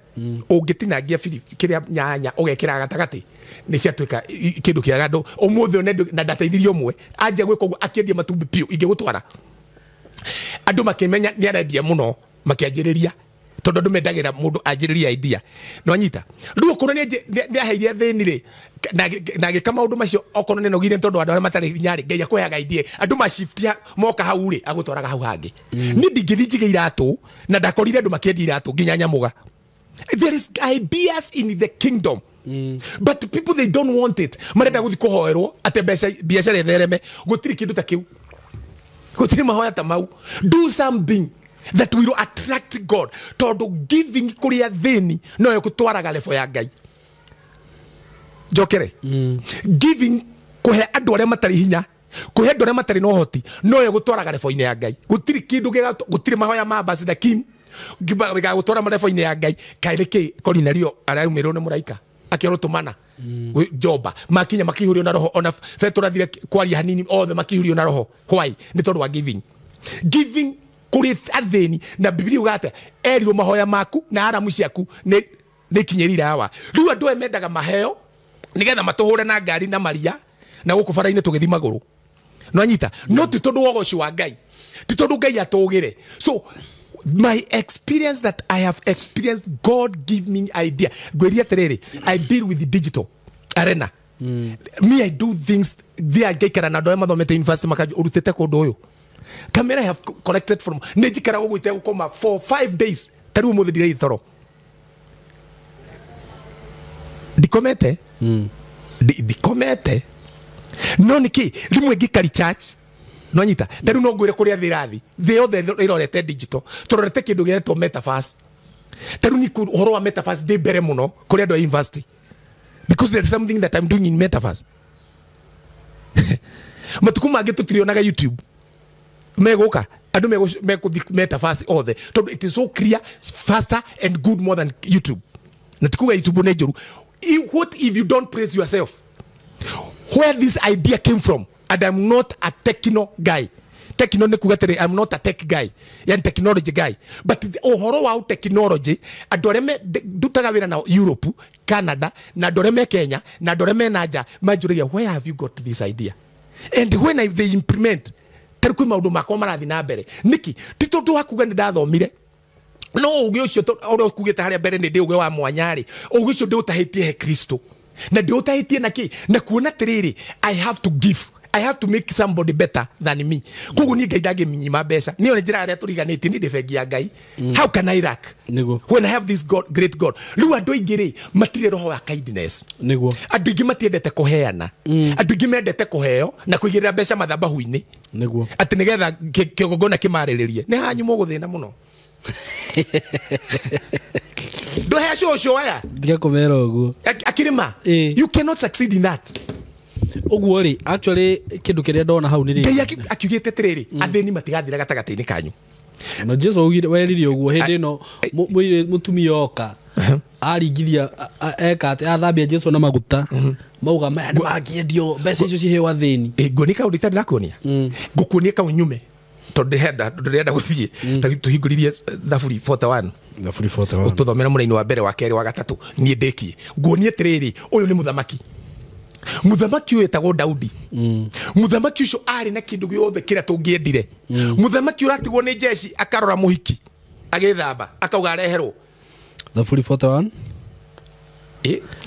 å ngä tinangia kä rä a nyanya å gekä ra gatagatä nä ciatuä ka kä ndå kä aga ndå å må thä na ndateithirie å mwe anjia gwä ka å guo akäendia matumbä piå ingä gå twara andå makä menya nä arendia må no makä anjä rä ria tondå andå mendagä ra må ndå anjä rä ria idea no anyita rä u okorwo nä aheire thä ni rä na agä ka maå ndå macio okorwo nä nogire tondå andå arä a matarä hinya rä Ngai akå heaga idea andå maciftia moka hau rä agå twaraga hau hangä nä ndingä thi njigä iratå na ndakorire andå makiendia iratå nginya nyamå there is ideas in the kingdom but people they don't want it marenda gå thi kå hoerwo atä biacara ethereme gå tirä kä ndå ta kä u gå tirä mahoya ta mau do something that will attract God tondå giving kå thini no yo kutwaraga level ya Ngai njokere giving kuhe andå arä a matarä hinya kuhe andå arä a matarä na hoti no yo gutwaraga level-inä ya Ngai gutirä kindu gutirä mahoya ma Ambassador Kim ga gutwara level-inä ya Ngai kairä kä Korinario araumirwo nä mũraika akĩorwo tũmana Joba makinya makihurio na roho ona Petro athire kwaria hanini othe makihurio na roho why nĩ tondũ wa giving kuri athĩni na Biblia ugate erirwo mahoya maku na aramu ciaku nĩ kinyĩrire hawa rĩu andũ emendaga maheo nĩgetha matũhũre na ngari na maria na gũkũ bara-inĩ tũgĩthi magũrũ no anyita no ti tondũ wa ũgoci wa Ngai ti tondũ Ngai atũgĩre so my experience that I have experienced God give me idea gwĩria atĩrĩrĩ I deal with the digital arena me I do things there ngaikara na andũ arĩa mathomete university makanjũ ũrutĩte kũndũ ũyũ camera I have collected from nĩ njikara gũgwĩte gũkoma for 5 days tarĩu ũmũthĩ ndirĩ thoro ndikomete ndikomete no nĩkĩ rĩmwe ngĩkari church no anyita tarĩu no ngwĩre kũrĩa thĩ ĩrathiĩ thĩ yothe ĩrorete digital tũrorete kĩndũ gĩetwo metaverse tarĩu nĩ ũhoro wa metaverse ndĩ mbere mũno kũrĩ andũ a university because there is something that I'm doing in metaverse matukũ mangĩ tũtirĩonaga YouTube megũka andũ megũthi metaverse othe tondũ it is so clear faster and good more than YouTube na tikuga YouTube nĩ njũru what if you don't praise yourself where this idea came from and I'm not a techno guy techno nĩ kuga atĩrĩ I'm not a tech guy yani technology guy but ũhoro wa technology andũ arĩa ndutaga wĩra na Europe Canada na andũ arĩa me Kenya na andũ arĩa me nanja manjũragia where have you got this idea and when they implement tarĩ kwĩ maũndũ makwa marathi na mbere nĩki ti tondũ wa kuga nĩ ndathomire no ũgĩ ũcio ũrĩa ũkugĩte harĩa mbere nĩ ndĩ ũgĩ wa mwanya rĩ ũgĩ ũcio ndĩ ũtahĩtie he Kristo na ndĩ ũtahĩtie na kĩ na kuona atĩrĩrĩ I have to give I have to make somebody better than me koguo niĩ Ngai ndangĩminyima mbeca nĩyo nĩ njĩra ĩrĩa tũriganĩtie niĩ ndĩ bengi ya Ngai how can I lack when I have this God, great God rĩu andũ aingĩ rĩ matirĩ roho wa kindness andũ aingĩ matiendete kũheana andũ aingĩ mendete kũheo na kũigĩrĩra mbeca mathabahu-inĩ atĩ nĩgetha kĩgongona kĩmarĩrĩrie nĩ hanyu mũgũthĩna mũno do he shosho aya Diga komera uguo. akirima Eh. you cannot succeed in that. Uguo ri actually kindu kiria ndona hau ni ri. Ngai akiugite tiriri athini matigathira gatagati-ini kanyu. No Jesu augire werire uguo hindi no mutumia oka. Aringithia eka ati athambia Jesu na maguta. Mauga maya ni makiendio mbeca icio ciheo athini. Ngonika udita ndakuonia. Ngukuonia kau nyume. Tondu ndenda guthie. Tuhinguririe Thaburi 41. Thaburi 41. Tuthomera muraini wa mbere wa keri wa gatatu. Nie ndikie. Nguonie tiriri uyu ni muthamaki. Muthamaki uyu etagwo Daudi. Muthamaki ucio ari na kindu giothe kiria tungiendire. Muthamaki uratigwo ni jeshi akarora muhiki. Agithamba akauga areherwo. Thaburi 41.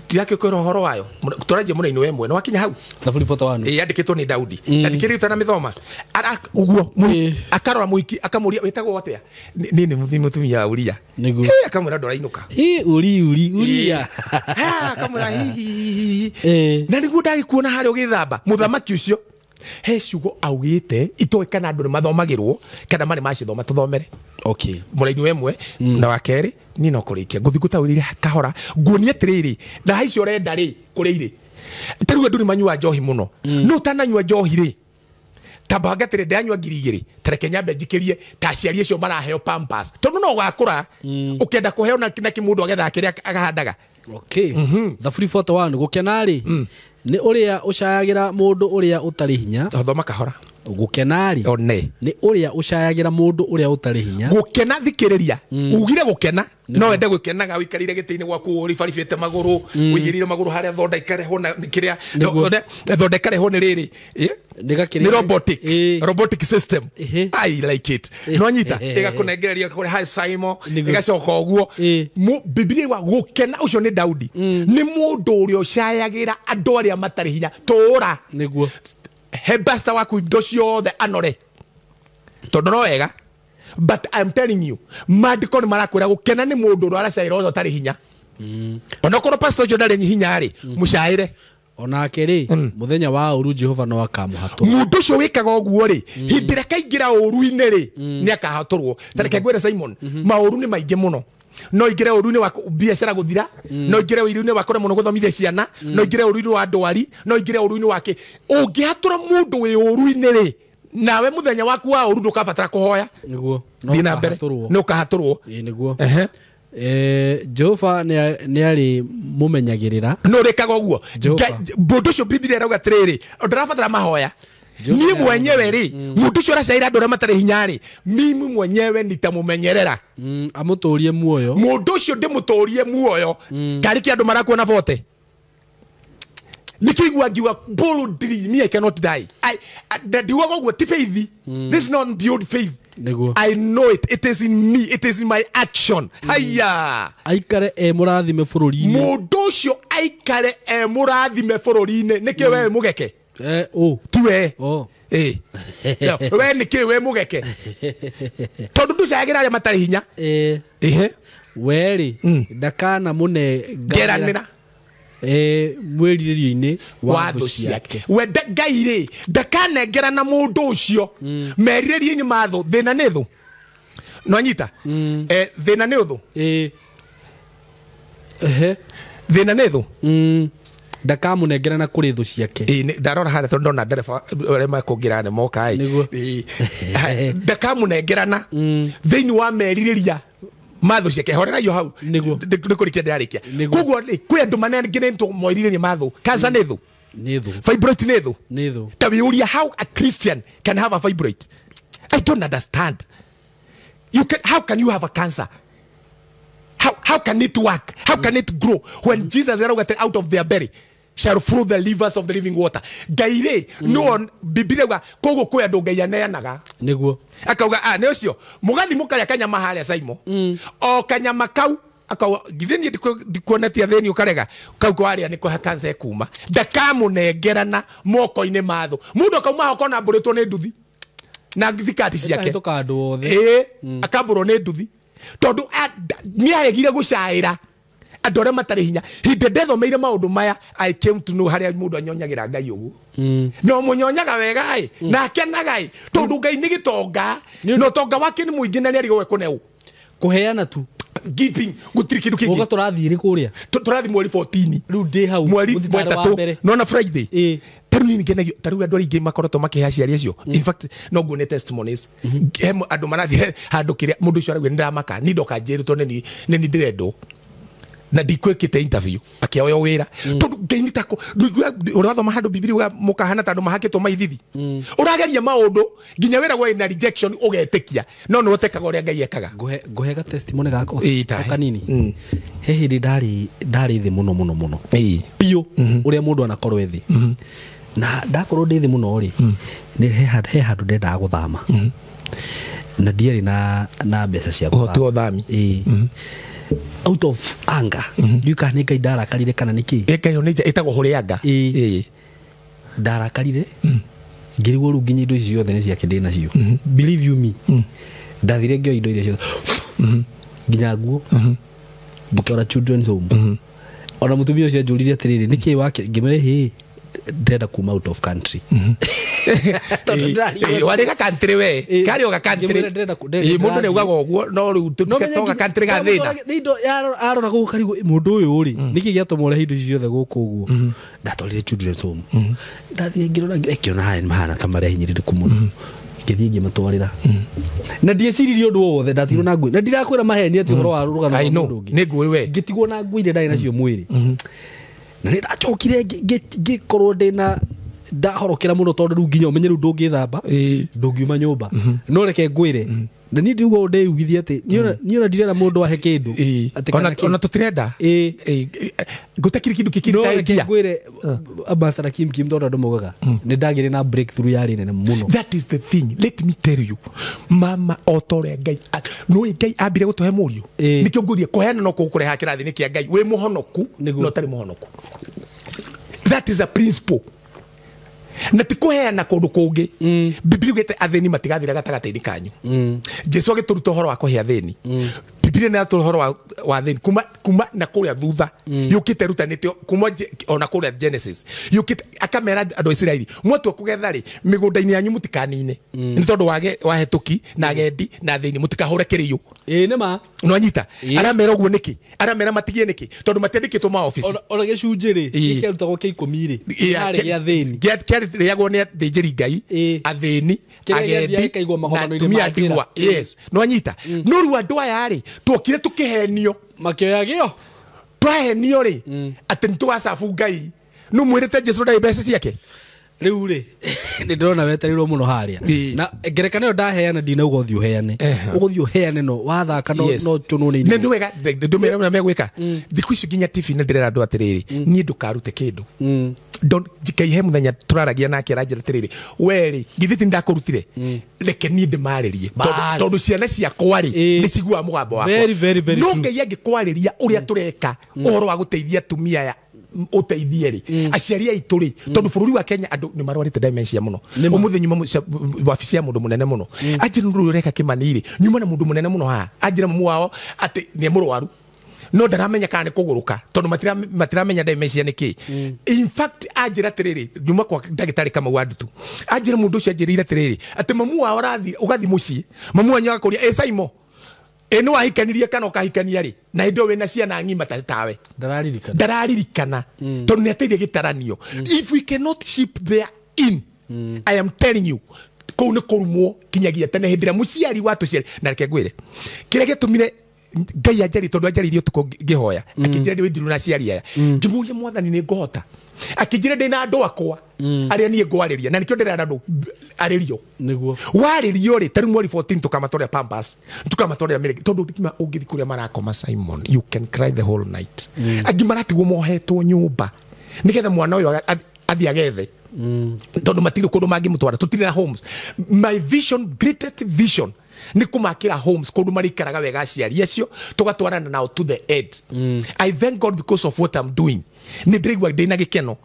Tiake ko rohoro wayo. Turaje muraini we mwe no wakinya hau. Thaburi 41. Yandikitwo ni Daudi. Ndikirita na mithoma. Uguo akarora muhiki akamuria wetagwo atia. Nini mutumia Uria. Akamwira ndorainuka. Uria. Akamwira hihi. Na niguo ndagikuona hari ugithamba. Muthamaki ucio he ciugo augite itoe kana andu mathomagirwo kana mari macithoma tuthomere. Okay. Muraini we mwe na wa keri ni no kurikia nguthi gutaurire kahora nguonie tiriri na haicio renda ri kurire taruga nduri manyua njohi muno no tananyua njohi ri tabanga tire ndanyua 2,000 tereke nyambe njikirie ta ciari icio maraheo Pampers tondu no gakura ukenda kuheo na kimundu agetha kiria agahandaga. Okay. Thaburi 41 gukena ri ni uria ucayagira mundu uria utari hinya. Thoma kahora. Gukena ri ni uria ucayagira mundu uria utari hinya. Gukena thikiriria ugire gukena no wende gukenaga wikarire giti-ini gwaku uri baribete maguru wigirire maguru haria thondeka reho na kiria thondeka reho ni riri ni robotic system. I like it. No nyita igakunengereria kuri hai Saimo igacoka uguo Biblia wa gukena ucio ni Daudi ni mundu uria ucayagira andu aria matari hinya tura niguo he basta waku indo ciothe anore tondu no wega. But I'm telling you mandiko ni marakwira gukena ni mundu uria aracaira othe tari hinya. Ona korwo pastor jo ndari hinya ri mucaire onake ri muthenya wa uru Jehova no akamuhatwo. Mundu ucio wikaga uguo ri hindire kaingira uru-ini ri ni akahaturwo. Tareke ngwire Simon mauru ni maingi muno. No igire uru-ini wa biashara guthira, no igire uru-ini wa kore muno guthomithia ciana, no igire uru-ini wa ndwari, no igire uru-ini wake. Ungihatura mundu wi uru-ini ri nawe muthenya waku wa uru ndukabatara kuhoya niguo no kahaturwo no kahaturwo niguo Jehova ni ari mumenyagirira no rekaga uguo mundu ucio Biblia irauga tiriri ndarabatara mahoya ni mwenyewe ri mundu ucio aracaira andu aria matari hinya ri mimi mwenyewe nitamumenyerera amuturie muoyo mundu ucio ndimuturie muoyo kariki andu marakuona vote nikigwa giwa boldly me I cannot die. The work with faith. This is not build faith. I know it. It is in me. It is in my action. Haya. Aikare murathime bururi-ini. Mundu ucio aikare murathime bururi-ini niki we mugeke. Tuwe. We niki we mugeke. Tondu nducagira aria matari hinya. Weri ndakana mune geranira mwiririe-ini wa thu ciake we Ngai ri ndakanengera na mundu ucio meririe-ini mathu thina ni thu no nyita thina ni uthu thina ni thu ndakamunengera na kuri thu ciake ndarora haria tondu ndona ndereba aria makungira ne moka ndakamunengera na thiini wa meririria mathu ciake horera yo hau ndikurikia ndarikia koguo kwi andu manengeretwo moiririe mathu kansa ni thu fibroid ni thu tabiuria how a Christian can have a fibroid. I don't understand. How can you have a cancer? How can it work? How can it grow when Jesus got out of their belly shall flow the rivers of the living water? Gaire no Biblia wa kogo kwe andu Ngai aneanaga niguo akauga ne ucio mugathi mukaria kanyama haria Saimo o kanyama kau akauga githini ndikuonetia theni ukarega kau kwaria niko kansa ekuma ndakamunengerana moko-ini mathu mundu kauma okona mburitwo ni nduthi na thikati ciake akamburo ni nduthi tondu ni aregire gucaira andu aria matari hinya hindi ndethomeire maundu maya I came to know haria mundu anyonyagira Ngai ugu no munyonyaga wega na akenaga tondu Ngai ni gitonga no tonga wake ni muingi na ni arigo we kuneu kuheana tu giving gutiri kindu kingi Uga turathiri kuria turathi mweri 14 riu ndi hau mweri guthitara wa mbere. wetatu no na Friday taru ni ngenagio taru andu aingi makoretwo makiha ciari acio in fact no nguone testimonies hem andu marathi handu kiria mundu ucio aragwe ndiramaka ni ndoka njiru to neni ndirendo na ndikwikite interview akioya wira tondu ngeini tako urathoma handu bibiri wa mukahana tandu mahakitwo maithithi urageria maundu nginya wira gwa na rejection ugetekia no no utekaga uria ngai ekaga nguhega testimony gako kanini he hindi ndari thi muno pio uria mundu anakorwo thi na ndakorwo ndi thi muno ri ni he handu ndenda guthama na ndiari na mbeca cia guthama out of anger yuka ni ngai ndarakarire kana niki ngai ni itagwo hurianga ndarakarire ngirigwo ru nginya indo icio yothe ni ciake ndina cio believe you me ndathire ngio indo icio nginya nguo bukora children's home ona mutumia ucio njuririe atiriri niki wake ngimere hi ndenda kuma out of country warega country we kari oga country mundu ne ugaga oguo no riu tuketoga country ga thina nindo arona guku karigo mundu uyu ri niki giatomore hindo icio the guku uguo ndatolire children's home ndathie ngirona ngiona haya mahana tamare hinyirire kumuno ngithie ngimatwarira na ndieciririe undu wothe ndatirwo na ngui na ndirakwira maheni ati horo wa rugano mundu ungi ni ngui we ngitigwo na ngui ire ndari nacio mwiri na nä ndacokire ngä korwo ndä na ndahorokera må no tondå rä u nginya å menye rä u ndå ngä thamba ndå ngiuma nyå mba no reke ngwä re na niä ndiuga ndä ugithie atä nä ona ndirena må ndå ahe kä ndå ona tå tirenda ngå tekire kä ndå kä kä ngwä re ambassador Kim tondå andå maugaga nä ndagä rä na breakthrough yarä nene må no. That is the thing, let me tell you mama otore ngai no ngai ambire gå tåhe må riå nä kä å ngå rie kå heana no kå kå reha kä rathi nä kä a ngai wä må honoku no tarä må honoku. That is a principle na ti kuheana kundu kungi Biblia ugete atheni matigathira gatagati-ini kanyu Jesu agituruta horo wa kuhe atheni Biblia na tu horo wa atheni kuma na kuria thutha yukite rutanite kuma ona kuria Genesis yukite akamera andu Israeli mwetu kugetha ri migunda-ini yanyu mutikanine ni tondu wahetuki na agendi na atheni mutikahure kiriyo nima no anyita aramera uguo niki aramera matigie niki tondu matendikitwo ma office ona gicunji ri kiarutagwo kia 10 ri hari gia atheni riagwo ni thĩnjĩri ngai athĩni agendi na tumia ndigwa yes no anyita no ru andu aya ri twokire tukihenio makioya gio twahenio ri ati nitwacabu ngai no mwirite Jesu ndai mbeca ciake riu ri ni ndona weterirwo muno haria na ngerekano yo ndaheana ndinauga uthi uheane uguthi uheane no wathaka no chuno ni ndu wega ndumira na megwika thiku icio nginya TV na ndirera andu atiriri ni ndukarute kindu don't jikaihe muthenya turaragia nake aranjira atiriri weri ngithiti ndakurutire reke ni ndimaririe tondu ciana ciakwa ri ni cigua mugambo wakwa no ngai angikwariria uria tureka uhoro wa guteithia tumia ya uteithie ri aciari aitu ri tondu bururi wa Kenya andu ni marwarite dementia muno umuthi nyuma wabici ya mundu munene muno ajira ndu reka kimaniri nyuma na mundu munene muno ha ajira mumu wao ati ni murwaru no ndaramenya kana ni kuguruka tondu matiramenya dementia niki in fact ajira tiriri nyuma kwa ndagitari kama wandutu ajira mundu ucio ajirire tiriri ati mamu wao rathi ugathi muci mamu wanyu akakuria Saimo eno ahikanirie kana ukahikania ri na indo wena ciana ngima tawe ndararirikana tondu ni ateithia gitaranio if we cannot ship there in I am telling you kou ni kurumwo kinyagia tene hindira muciari watu ciari na reke ngwire kire gitumire ngai ajari tondu ajari rio tuko ngihoya akinjira ndi windiru na ciari aya ngimuria mwathani ni ngohota akinjira ndi na andu akwa aria nie ngwariria na nikio ndirenda andu aririo niguo waririo ri tari mweri 14 tukamatolea Pampers tukamatolea America tondu ndikima ungithi kuria marakoma Simon you can cry the whole night agimaratigwo mohetwo nyumba nigetha mwana uyu athi agethe tondu matiri kundu mangi mutwara tutiri na homes my vision greatest vision ni kumakira homes kundu marikaraga wega aciari acio tugatwarana nao to the end I thank God because of what I'm doing ni ndirigwa ndina gikeno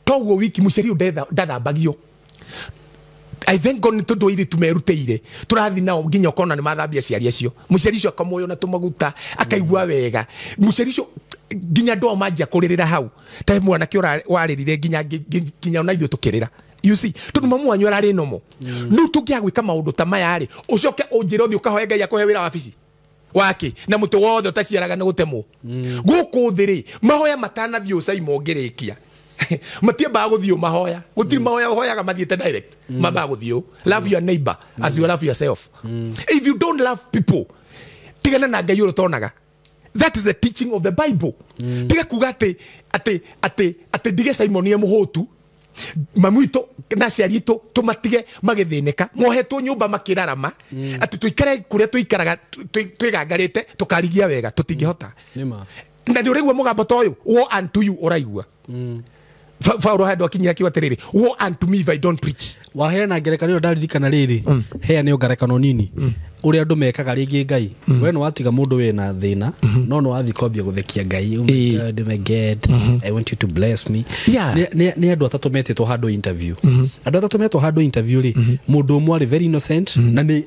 toguo wiki muceri ndathambagio I thank God ni tondu ithi tumeruteire turathi nao nginya ukona ni mathambia ciari acio muceri cio akamoyo na tumaguta akaigua wega muceri cio nginya ndo manjia kuririra hau ta mwana ki waririre nginya ona ithu tukirira you see tondu mamu wanyu arari nomo no tungia gwika maundu ta maya ri ucoke unjire uthi ukahoya ngai akohe wira wabici wake na muti wothe utaciaraga na gutemwo guku thiri mahoya matanathio ucaimo ngirikia matiamba guthio mahoya gutiri mahoya hoyaga mathiete direct mamba guthio love your neighbor as you love yourself if you don't love people tigana na ngai urotonaga. That is the teaching of the Bible. Tiga kuga ati dige Simon ye muhotu mamuito na ciarito tumatige magithineka mohetwo nyumba makirarama ati tuikare kuria tuikaraga twigangarite tukarigia wega tutingihota na ndio regwa mugambo toyo wo unto you uraigua Fauro hado akinyira kiwa terere wo unto me if I don't preach wahena ngerekano ndaririkana riri hea ni ngerekano nini uria andu mekaga ringi ngai we no watiga mundu we na thina no wathi kombia guthekia ngai God my God I want you to bless me ni andu atatu metetwo hando interview andu atatu metetwo hando interview ri mundu umwe ari very innocent na ni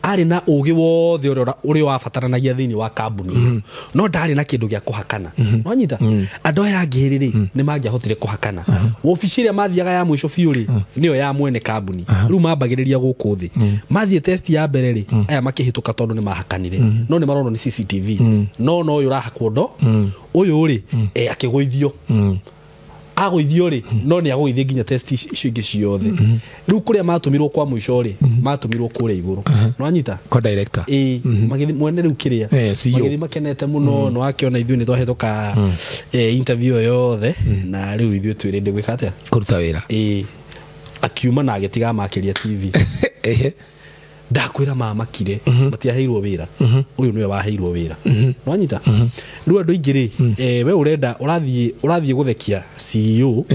ari na ugi wothe uri wabataranagia thini wa kambuni no ndari na kindu gya kuhakana no nyita andu aya angiri ri ni mangiahotire kuhakana ofici ria mathiaga ya mwisho biu ri niyo ya mwene kambuni riu mambagiriria guku thi mathie test ya mbere aya makihituka tondu ni mahakanire no ni marono ni CCTV no uyu rahakwo ndo uyu ri akigwithio agwithio ri no ni agwithie nginya test icio ingi ciothe riu kuria matumirwo kwa mwisho ri matumirwo kuria iguru no anyita co director magithi mwene riu kiria magithi makenete muno no akiona ithui ni twahituka interview yothe na riu ithui twirinde gwikate kuruta wira akiuma na agetiga makiria TV ndakwira mamakire matiaheirwo wira uyu niwe waheirwo wira no anyita riu andu ingiri we urenda urathie guthekia CEO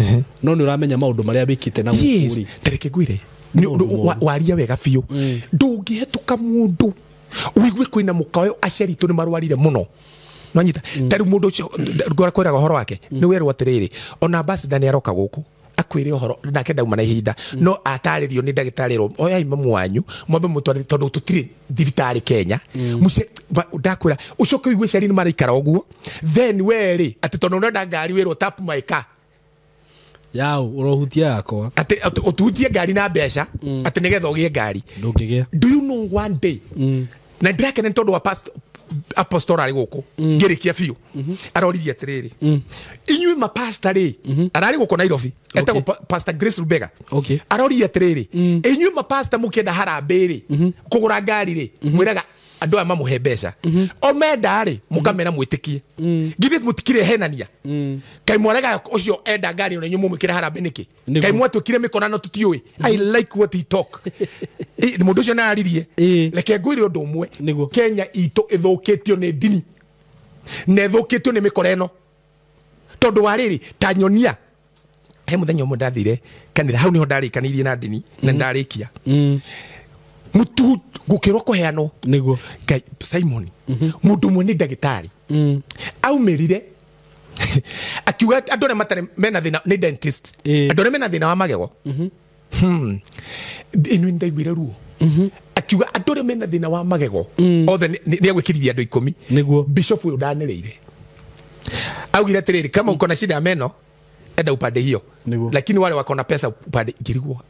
no ni uramenya maundu maria bikite na gukuri tereke gwire waria wega biu ndungihetuka mundu uigwe kwina mukayo aciari tu ni marwarire muno no anyita tari mundu ucio kwiraga horo wake ni werwo atiriri ona ambassador ni aroka guku akwire horo na kenda uma na ihinda no ataririo ni ndagitariro oya imamu wanyu mwambe mutware tondu tutiri thibitari Kenya muce ndakwira ucoke igwe ciari ni maraikara oguo then weri ati tondu ndenda ngari wero tap my car yao urohutia yako ati utuhutie ngari na mbeca ati nigetha ugie ngari ndungigia do you know one day na ndrakene tondu wa apostolari guku ngirikia biu aroririe atiriri inywe mapastor ri arari guku Nairobi etagwo Pastor Grace Rubega aroririe atiriri inywe mapastor mukenda harambe ri kugura ngari ri mwiraga andu aya mamuhe mbeca omenda ri mukamera mwitikie githi mutikire henania kai mwaraga ucio enda ngari ona nyumu mwikire harambe niki kai mwatukire mikonano tutiui I like what he talk ni mundu ucio na aririe leke ngwire undu umwe Kenya itu ithukitio ni dini na ithukitio ni mikoreno tondu wariri tanyonia he muthenya umwe ndathire kanitha hau niho ndarikanirie na dini na ndarikia mutu gukirwo kuheano niguo kai Simon mundu mwe ni ndagitari aumirire akiuga andu ne matare mena thina ni dentist andu ne mena thina wa magego inu ndaiguire ruo akiuga andu ne mena thina wa magego othe ni agwikirithia andu 10 niguo bishop uyu ndanireire augire tiriri kama uko na shida ya meno enda upande hiyo lakini wale wako na pesa upande ngiriguo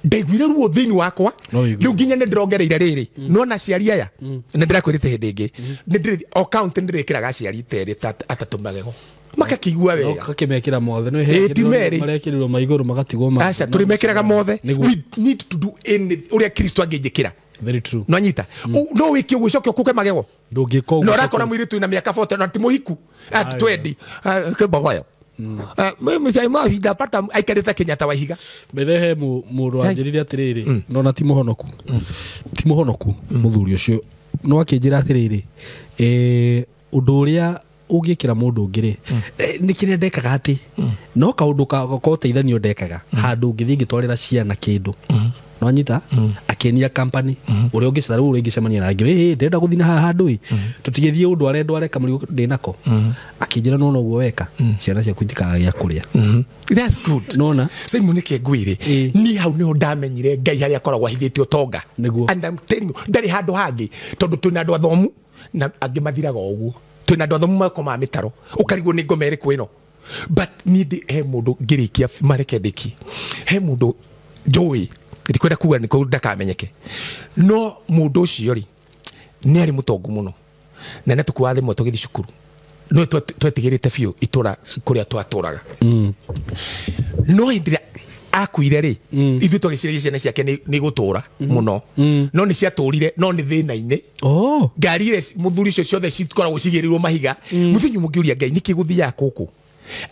ndaiguire ruo thini wakwa riu nginya ni ndirongereire riri no na ciari aya ni ndirakwirite hindi ingi ni ndiri account ndirikiraga ciari teri atatu magego makakigua wega kakimekira mothe no he marekirirwo maiguru magatigwo ma acha turi mekiraga mothe we need to do in uria Kristo angejikira very true no anyita no wiki ugucoke kuke magego ndungiko no rakora mwiritu ina miaka 40 na timuhiku at 20 kibogoyo mimi jaima hidapata aikarita Kenyatta waihiga berehe mundu anjirire atiriri no na timuhonoku muthuri ucio no akinjira atiriri undu uria ugikira mundu ngiri ni kire ndekaga ati no kaundu ko teithanio ndekaga handu ngithi ngitwarira ciana kindu no anyita akenia company uria ungicara uria ingicemania na ngi ndenda guthina haha handu tutigithie undu arendware kamuri ndinako akinjira no no weka ciana cia kuitikaga gya kuria that's good nona Simon ni kengwire ni hau niho ndamenyire ngai haria akoragwo ahithitio tonga and I'm telling you ndari handu hangi tondu twina andu athomu na angi mathiraga uguo twina andu athomu makoma mitaro ukarigwo ni ngomere kwino but need he mundu ngirikia marekendiki he mundu joy ndikwenda kuga ni ko ndakamenyeke no mundu ucio ri nä arä må tongu må no na nä tå kuaga thä mwe tå gä thi cukuru no twetigä rä te biå itå ra kå rä a twatå raga no hä ndä ä rä a akuire rä ithuä twagä ciragia ciana ciake nä gå tå ra må no no nä ciatå rire no nä thä na-inä ngari ire må thuri icio ciothe cikoragwo cigä rä irwo mahiga må thenya må ngä å ria Ngai nä kä gå thiaga kå kå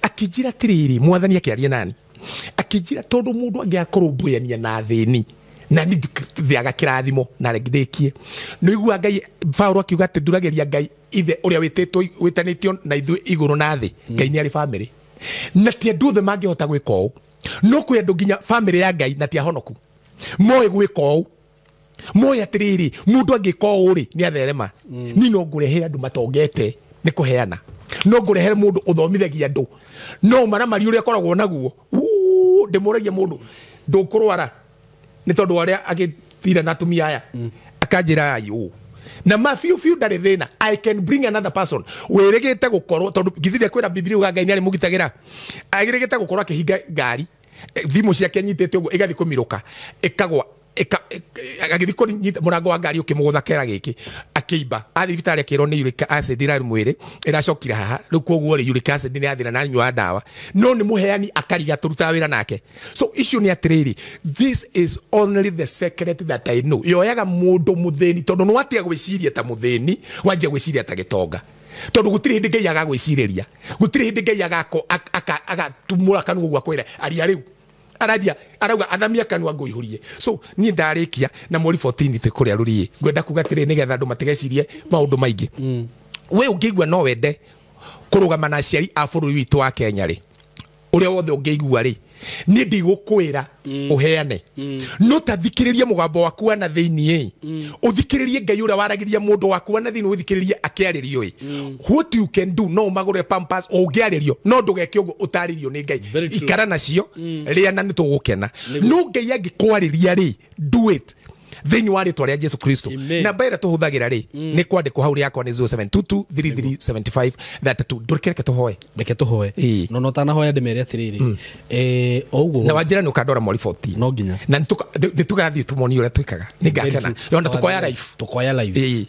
akä njä atä rä rä mwathani akä aria nani akä njä tondå må ndå angä akorwo mbåyania na thäni na nä thiaga kä rathimo na ndä kie nä igua Ngai Paulo akiuga atä nduragä ria Ngai ithe å rä a wä tanä tio na ithuä igå rå na thä Ngai nä arä bamä na ti andå othe mangä hota gwä ka å no kwä andå nginya bamä ya Ngai na ti ahonoku moä gwä ka å moä atä rä rä må ndå angä ka å rä nä atherema ni no ngå rehe andå matongete nä kå heana no ngå rehe må ndå å thomithagia andå no maramari å rä a akoragwo naguo ndä må ragia må ndå ndå kå rwara nä tondå wa rä a agä thira na atumia aya akanjä ra ayå na ma fiu ndarä thä na I can bring another person wä rä gä te gå korwo tondå ngithithia kwä ra Biblia uga Ngai nä arä må gitagä ra agä rä gä te gå korwo akä hinga ngari thimå ciake nyitä te å guo ä gathiä kå mirå ka ä kagwa agä thiä kå må rango wa ngari å kä må gå tha kera gä kä akä imba athiä thibitarä akä rwo nä uric acid ĩrarĩ mwĩrĩ ĩracokire haha rĩu koguo rĩ uric acid nĩ yathira na nyua ndawa no nĩ mũheani akariga tũrutaga wĩra nake so icio nĩ atĩrĩrĩ this is only the secret that I know yoyaga mũndũ mũthĩni tondũ nĩ watiga gwĩciria ta mũthĩni wanjia gwĩciria ta gĩtonga tondũ gũtirĩ hĩndĩ Ngai agagwĩcirĩria gũtirĩ hĩndĩ Ngai agatumũra kanua gwakwĩra aria rĩu aradia arauga athamia kanua ngũihũrie so niĩ ndarĩkia na mweri 14 tĩ kũrĩa rũriĩ ngwenda kuga atĩrĩ nĩgetha andũ matigecirie maũndũ maingĩ we ũngĩigua no wende kũrũgama na aciari a bũrũri witũ wa Kenya rĩ ũrĩa wothe ũngĩigua rĩ niĩ ndigũkwĩra ũheane no tathikĩrĩrie mũgambo waku wa na thĩinĩ ũthikĩrĩrie Ngai ũrĩa waragĩria mũndũ waku wa na thĩinĩ ũthikĩrĩrie akĩarĩrio what you can do no magũre pampers ũngĩarĩrio no ndũgeke ũguo ũtarĩrio nĩ Ngai ikara nacio rĩa na nĩ tũgũkena no Ngai angĩkwarĩria rĩ do it thĩinĩ wa rĩtwa rĩa Jesu Kristo namba ĩrĩa tũhũthagĩra rĩ nĩ kwandĩkwo hau yakwa nĩ 0722337532 ndũreke tũhoe reke tũhoe no tanahoya ndĩmere atĩrĩrĩ oguo na wanjĩra nĩ ũkandora mweri 14 no nginya na nĩ tũgathiĩ tũmoni ũrĩa twĩkaga nĩ ngakena yona tũkoya live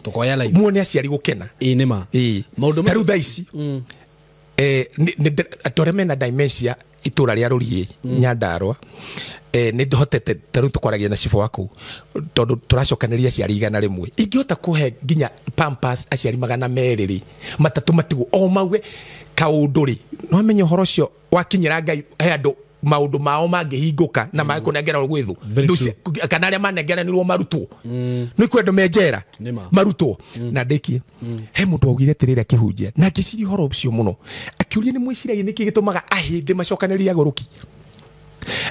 muone aciari gũkena nĩ ma maũndũ tarĩu thaa ici andũ arĩa mena dementia itũra rĩa Rũriĩ Nyandarua nĩ ndĩhotete tarĩu tũkwaragia na cibũ waku tondũ tũracokanĩria aciari 100 ingĩhota kũhe nginya pampers aciari 200 rĩ matatũ matigũ o maue kaũndũ rĩ no amenye ũhoro ũcio wakinyĩra Ngai he andũ maũndũ mao mangĩhingũka na makũnengerwo gwĩthũ kana arĩa manengeranirwo marutwo nĩ kwendwo menjera marutwo na ndĩkie he mũndũ augire atĩrĩrĩ akĩhunjia na ngĩciria ũhoro ũcio mũno akĩũria nĩ mwĩciragia nĩkĩ gĩtũmaga ahĩndĩ macokanĩrĩrie agũrũki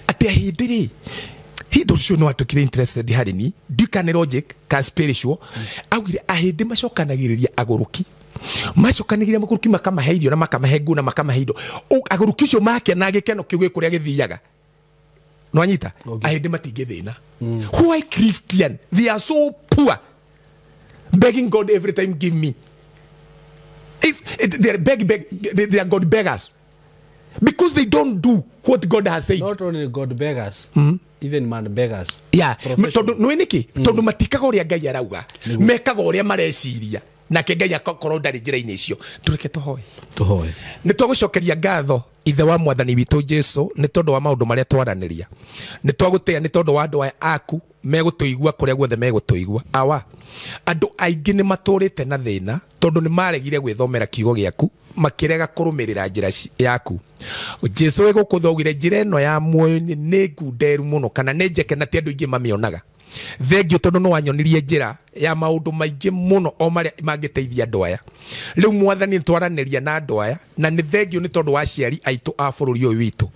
atĩ ahĩndĩ rĩ hĩndĩ ũcio no atũkire interested harĩ ni ndikane logic ka spiritual augire ahĩndĩ macokanagĩrĩria agũrũki macokanagĩrĩria magũrũki makamahe irio na makamahe nguo na makamahe indo agũrũki ũcio makena gĩkeno kĩu kũrĩa gĩthiaga no anyita ahĩndĩ matingĩthĩna why Christian they are so poor begging God every time give me they are God beggars because they don't do what God has said. Not only God beggars, even man beggars. Yeah, tondu no niki tondu matikaga uria Ngai arauga mekaga uria mareciria nake Ngai akorwo ndarĩ njĩra-inĩ icio tũreke tũhoe nĩ twagũcokeria ngatho ithe wa mwathani witũ Jesu nĩ tondũ wa maũndũ marĩa twaranĩria nĩ twagũtĩa nĩ tondũ wa andũ aya aku megũtũigua kũrĩa guothe megũtũigua awa andũ aingĩ nĩ matũrĩte na thĩna tondũ nĩ maregire gwĩthomera kiugo gĩaku makĩrega kũrũmĩrĩra njĩra yaku Jesu egũkũthogire njĩra ĩno ya muoyo-inĩ nĩ ngunderu mũno kana nĩ njeke na ti andũ aingĩ mamĩonaga thengio tondũ nĩ wanyonirie njĩra ya maũndũ maingĩ mũno o marĩa mangĩteithia andũ aya rĩu mwathani twaranĩria na andũ aya na nĩ thengio nĩ tondũ wa aciari aitũ a bũrũri ũyũ witũ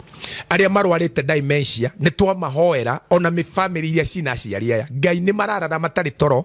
arĩa marwarĩte dementia nĩ twamahoera ona mĩbamĩrĩ iria cina aciari aya Ngai nĩ mararara matarĩ toro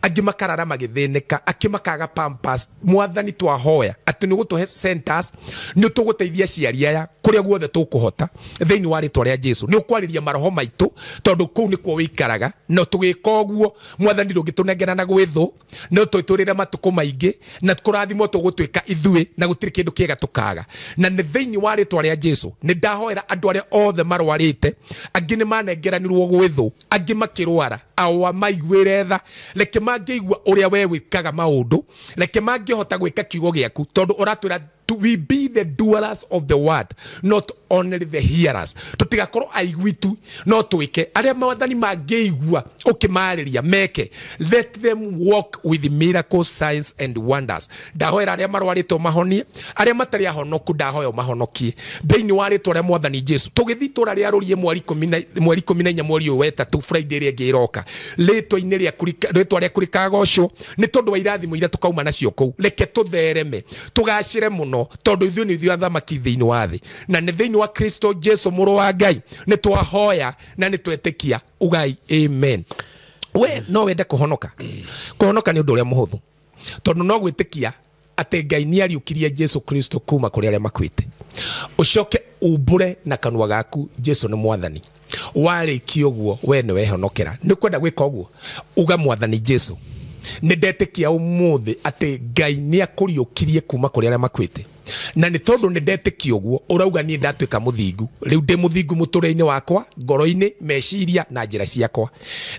angĩ makarara magĩthĩnĩka angĩ makaga pampers mwathani twahoya atĩ nĩ gũtũhe centers nĩ tũgũteithia aciari aya kũrĩa guothe tũkũhota thĩinĩ wa rĩtwa rĩa Jesu nĩ ũkwarĩria maroho maitũ tondũ kũu nĩkuo wĩikaraga no tũgĩka ũguo mwathani ndũngĩtũnengera na gwĩthũ no twĩtũrĩre matukũ maingĩ na kũrathimwo tũgũtuĩka ithuĩ na gũtirĩ kĩndũ kĩega tũkaga na nĩ thĩinĩ wa rĩtwa rĩa Jesu nĩ ndahoera na andu aria othe marwarite angi ni manengeranirwo gwithu angi makirwara awa maiguire tha reke mangĩigua uria we wikaga maundu reke mangĩhota gwika kiugo giaku tondu uratwira we be the doers of the word, not only the hearers. Tutigakorwo aigwitu no twike aria mawathani mangĩigua ukimarĩria meke. Let them walk with miracles, signs and wonders. Ndahoera aria marwarĩtwo mahonie, aria matari ahonoku ndahoya mahonokie thĩinĩ wa rĩtwa rĩa Mwathani Jesu. Tũgĩthiĩ tũra rĩa rũrie mweri 14 mweri ũyũ wetatu Friday ĩrĩa ĩngĩ ĩroka rĩtwa rĩaku rĩkagocwo nĩ tondũ wa irathimo iria tukauma nacio kũu. Reke tũthereme tũgacĩre mũno tondu ithuĩ nĩ ithuĩ athamaki thĩinĩ wa thĩ na nĩ thĩinĩ wa Kristo Jesu mũrũ wa Ngai nĩ twahoya na nĩ twetĩkia ugai. Amen. We no wende kuhonoka nĩ ũndũ ũrĩa mũhũthũ tondu no gwĩtĩkia atĩ Ngai nĩ ariũkirie Jesu Kristo kuma kũrĩ arĩa makuĩte. Ucoke umbure na kanua gaku Jesu nĩ Mwathani. Warĩkia ũguo we nĩ wehonokera. Nĩ kwenda gwĩka ũguo uga Mwathani Jesu nĩ ndetĩkia ũmũthĩ atĩ Ngai nĩ akũriũkirie kuma kũrĩ arĩa makuĩte na nĩ tondũ nĩ ndetĩkia ũguo ũrauga niĩ ndatuĩka mũthingu. Rĩu ndĩ mũthingu mũtũrĩre-inĩ wakwa, ngoro-inĩ, meciria na njĩra ciakwa,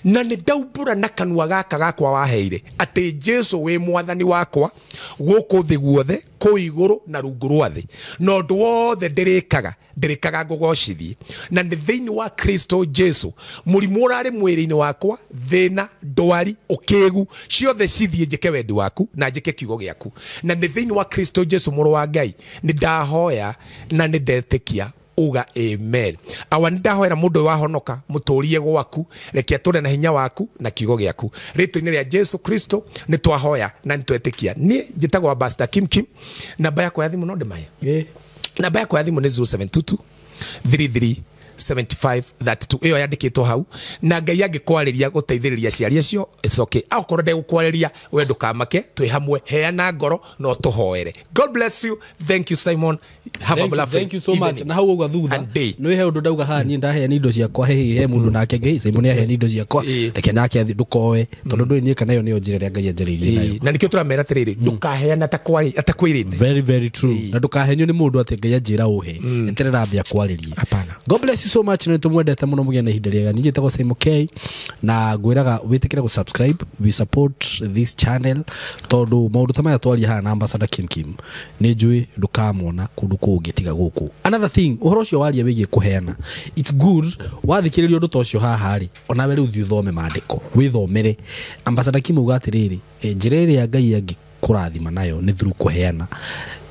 na nĩ ndaumbũra na kanua gaka gakwa waheire atĩ Jesu wĩ Mwathani wakwa gũkũ thĩ guothe, kũu igũrũ na rungu rwa thĩ, na ũndũ wothe ndĩrĩkaga ngũgocithie. Na nĩ thĩinĩ wa Kristo Jesu mũrimũ ũrarĩ mwĩrĩ-inĩ wakwa, thĩna, ndwari, ũkĩgu ciothe cithiĩ njĩke wendi waku na njĩke kiugo gĩaku. Na nĩ thĩinĩ wa Kristo Jesu mũrũ wa Ngai nĩ ndahoya na nĩ ndetĩkia uga amen. Awa nĩ ndahoera mũndũ wahonoka mũtũrie gwaku, reke atũre na hinya waku na kiugo gĩaku rĩtwa-inĩ rĩa Jesu Kristo nĩ twahoya na nĩ twetĩkia. Niĩ njĩtagwo Ambassador Kim. Namba yakwa ya thimũ no ndĩmahe? Namba yakwa ya thimũ nĩ 0722 33 7532 iyo yandikitwo hau na Ngai angĩkwarĩria gũteithĩrĩria ciari acio icoke akorwo ndegũkwarĩria we ndũkamake twĩ hamwe heana ngoro no tũhoere. God bless you. Thank you Simon. Thank you so much. Na hau ũgwa thutha nĩ he ũndũ ndauga haha niĩ ndaheana indo ciakwa he mũndũ nake Ngai Simon aheana indo ciakwa reke nake ndũkoe tondu ndũĩ niĩ kana ĩyo nĩyo njĩra ĩrĩa Ngai anjarĩirie nayo na nĩkĩo tũramera atĩrĩrĩ ndũkaheana atakwĩrĩte. Very true. Na ndũkahenio nĩ mũndũ atĩ Ngai anjĩra ũhe eterera mbia kwarĩrie. God bless you so much. Na tumwendete muno mugene ihinda rĩega. Niĩ njĩtagwo Simon K na ngwĩraga wĩtĩkĩre gũ subscribe, we support this channel tondu maũndũ ta maya twaria haha na Ambassador Kim nĩ njũĩ ndũkamona kũndũ kũngĩ tiga gũkũ. Another thing, ũhoro ũcio waria wĩgiĩ kũheana, it's good wathikĩrĩria ũndũ ta ũcio haha rĩ onawe rĩu thiĩ ũthome maandĩko wĩthomere. Ambassador Kim uga atĩrĩrĩ njĩra ĩrĩa Ngai angĩkũrathima nayo nĩ through kũheana.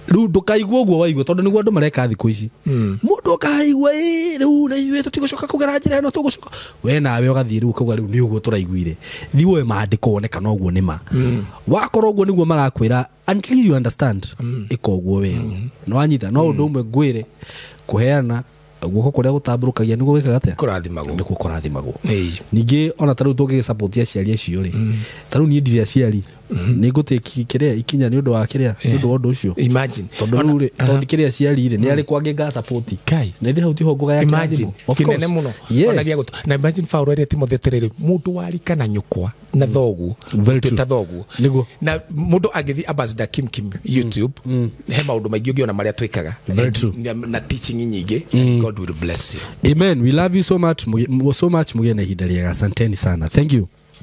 Riu ndukaigua uguo waigua tondu niguo andu mareka thikũ ici mundu akaigua riu na ithuĩ tũtigũcoka kũgera njĩra ĩno tũgũcoka we nawe ũgathiĩ riu ukauga riu nĩ ũguo tũraiguire thiĩ woe maandĩko wone kana ũguo nĩma wakorwo ũguo nĩguo marakwĩra until you understand ĩka ũguo wega no wanyita no ũndũ ũmwe ngwĩre kũheana guoko kũrĩa gũtambũrũkagia nĩguo gwĩkaga atĩa nĩguo kũrathimagwo. Ningĩ ona tarĩu tũngĩ support aciari acio rĩ tarĩu niĩ ndirĩ aciari nĩ ngũtĩki kĩrĩa ikinya nĩ ũndũ wa kĩrĩa nĩ ũndũ wa ũndũ ũcio imagine tondu rĩ tondu kĩrĩa aciari rĩ nĩ arĩ kwangĩ nga support kai na ndĩ hau tiho ngoga ya imagine kinene muno ona gĩa gũtũ na imagine Paulo rĩ Timothy atĩrĩrĩ mũndũ warika na nyũkwa na thoguo ta thoguo nĩguo na mũndũ agĩthi Ambassador Kim YouTube he maũndũ maingĩ ũngĩona marĩa twĩkaga na teaching nyingĩ. God will bless you. Amen. We love you so much mugene ihinda rĩega. Asanteni sana. Thank you.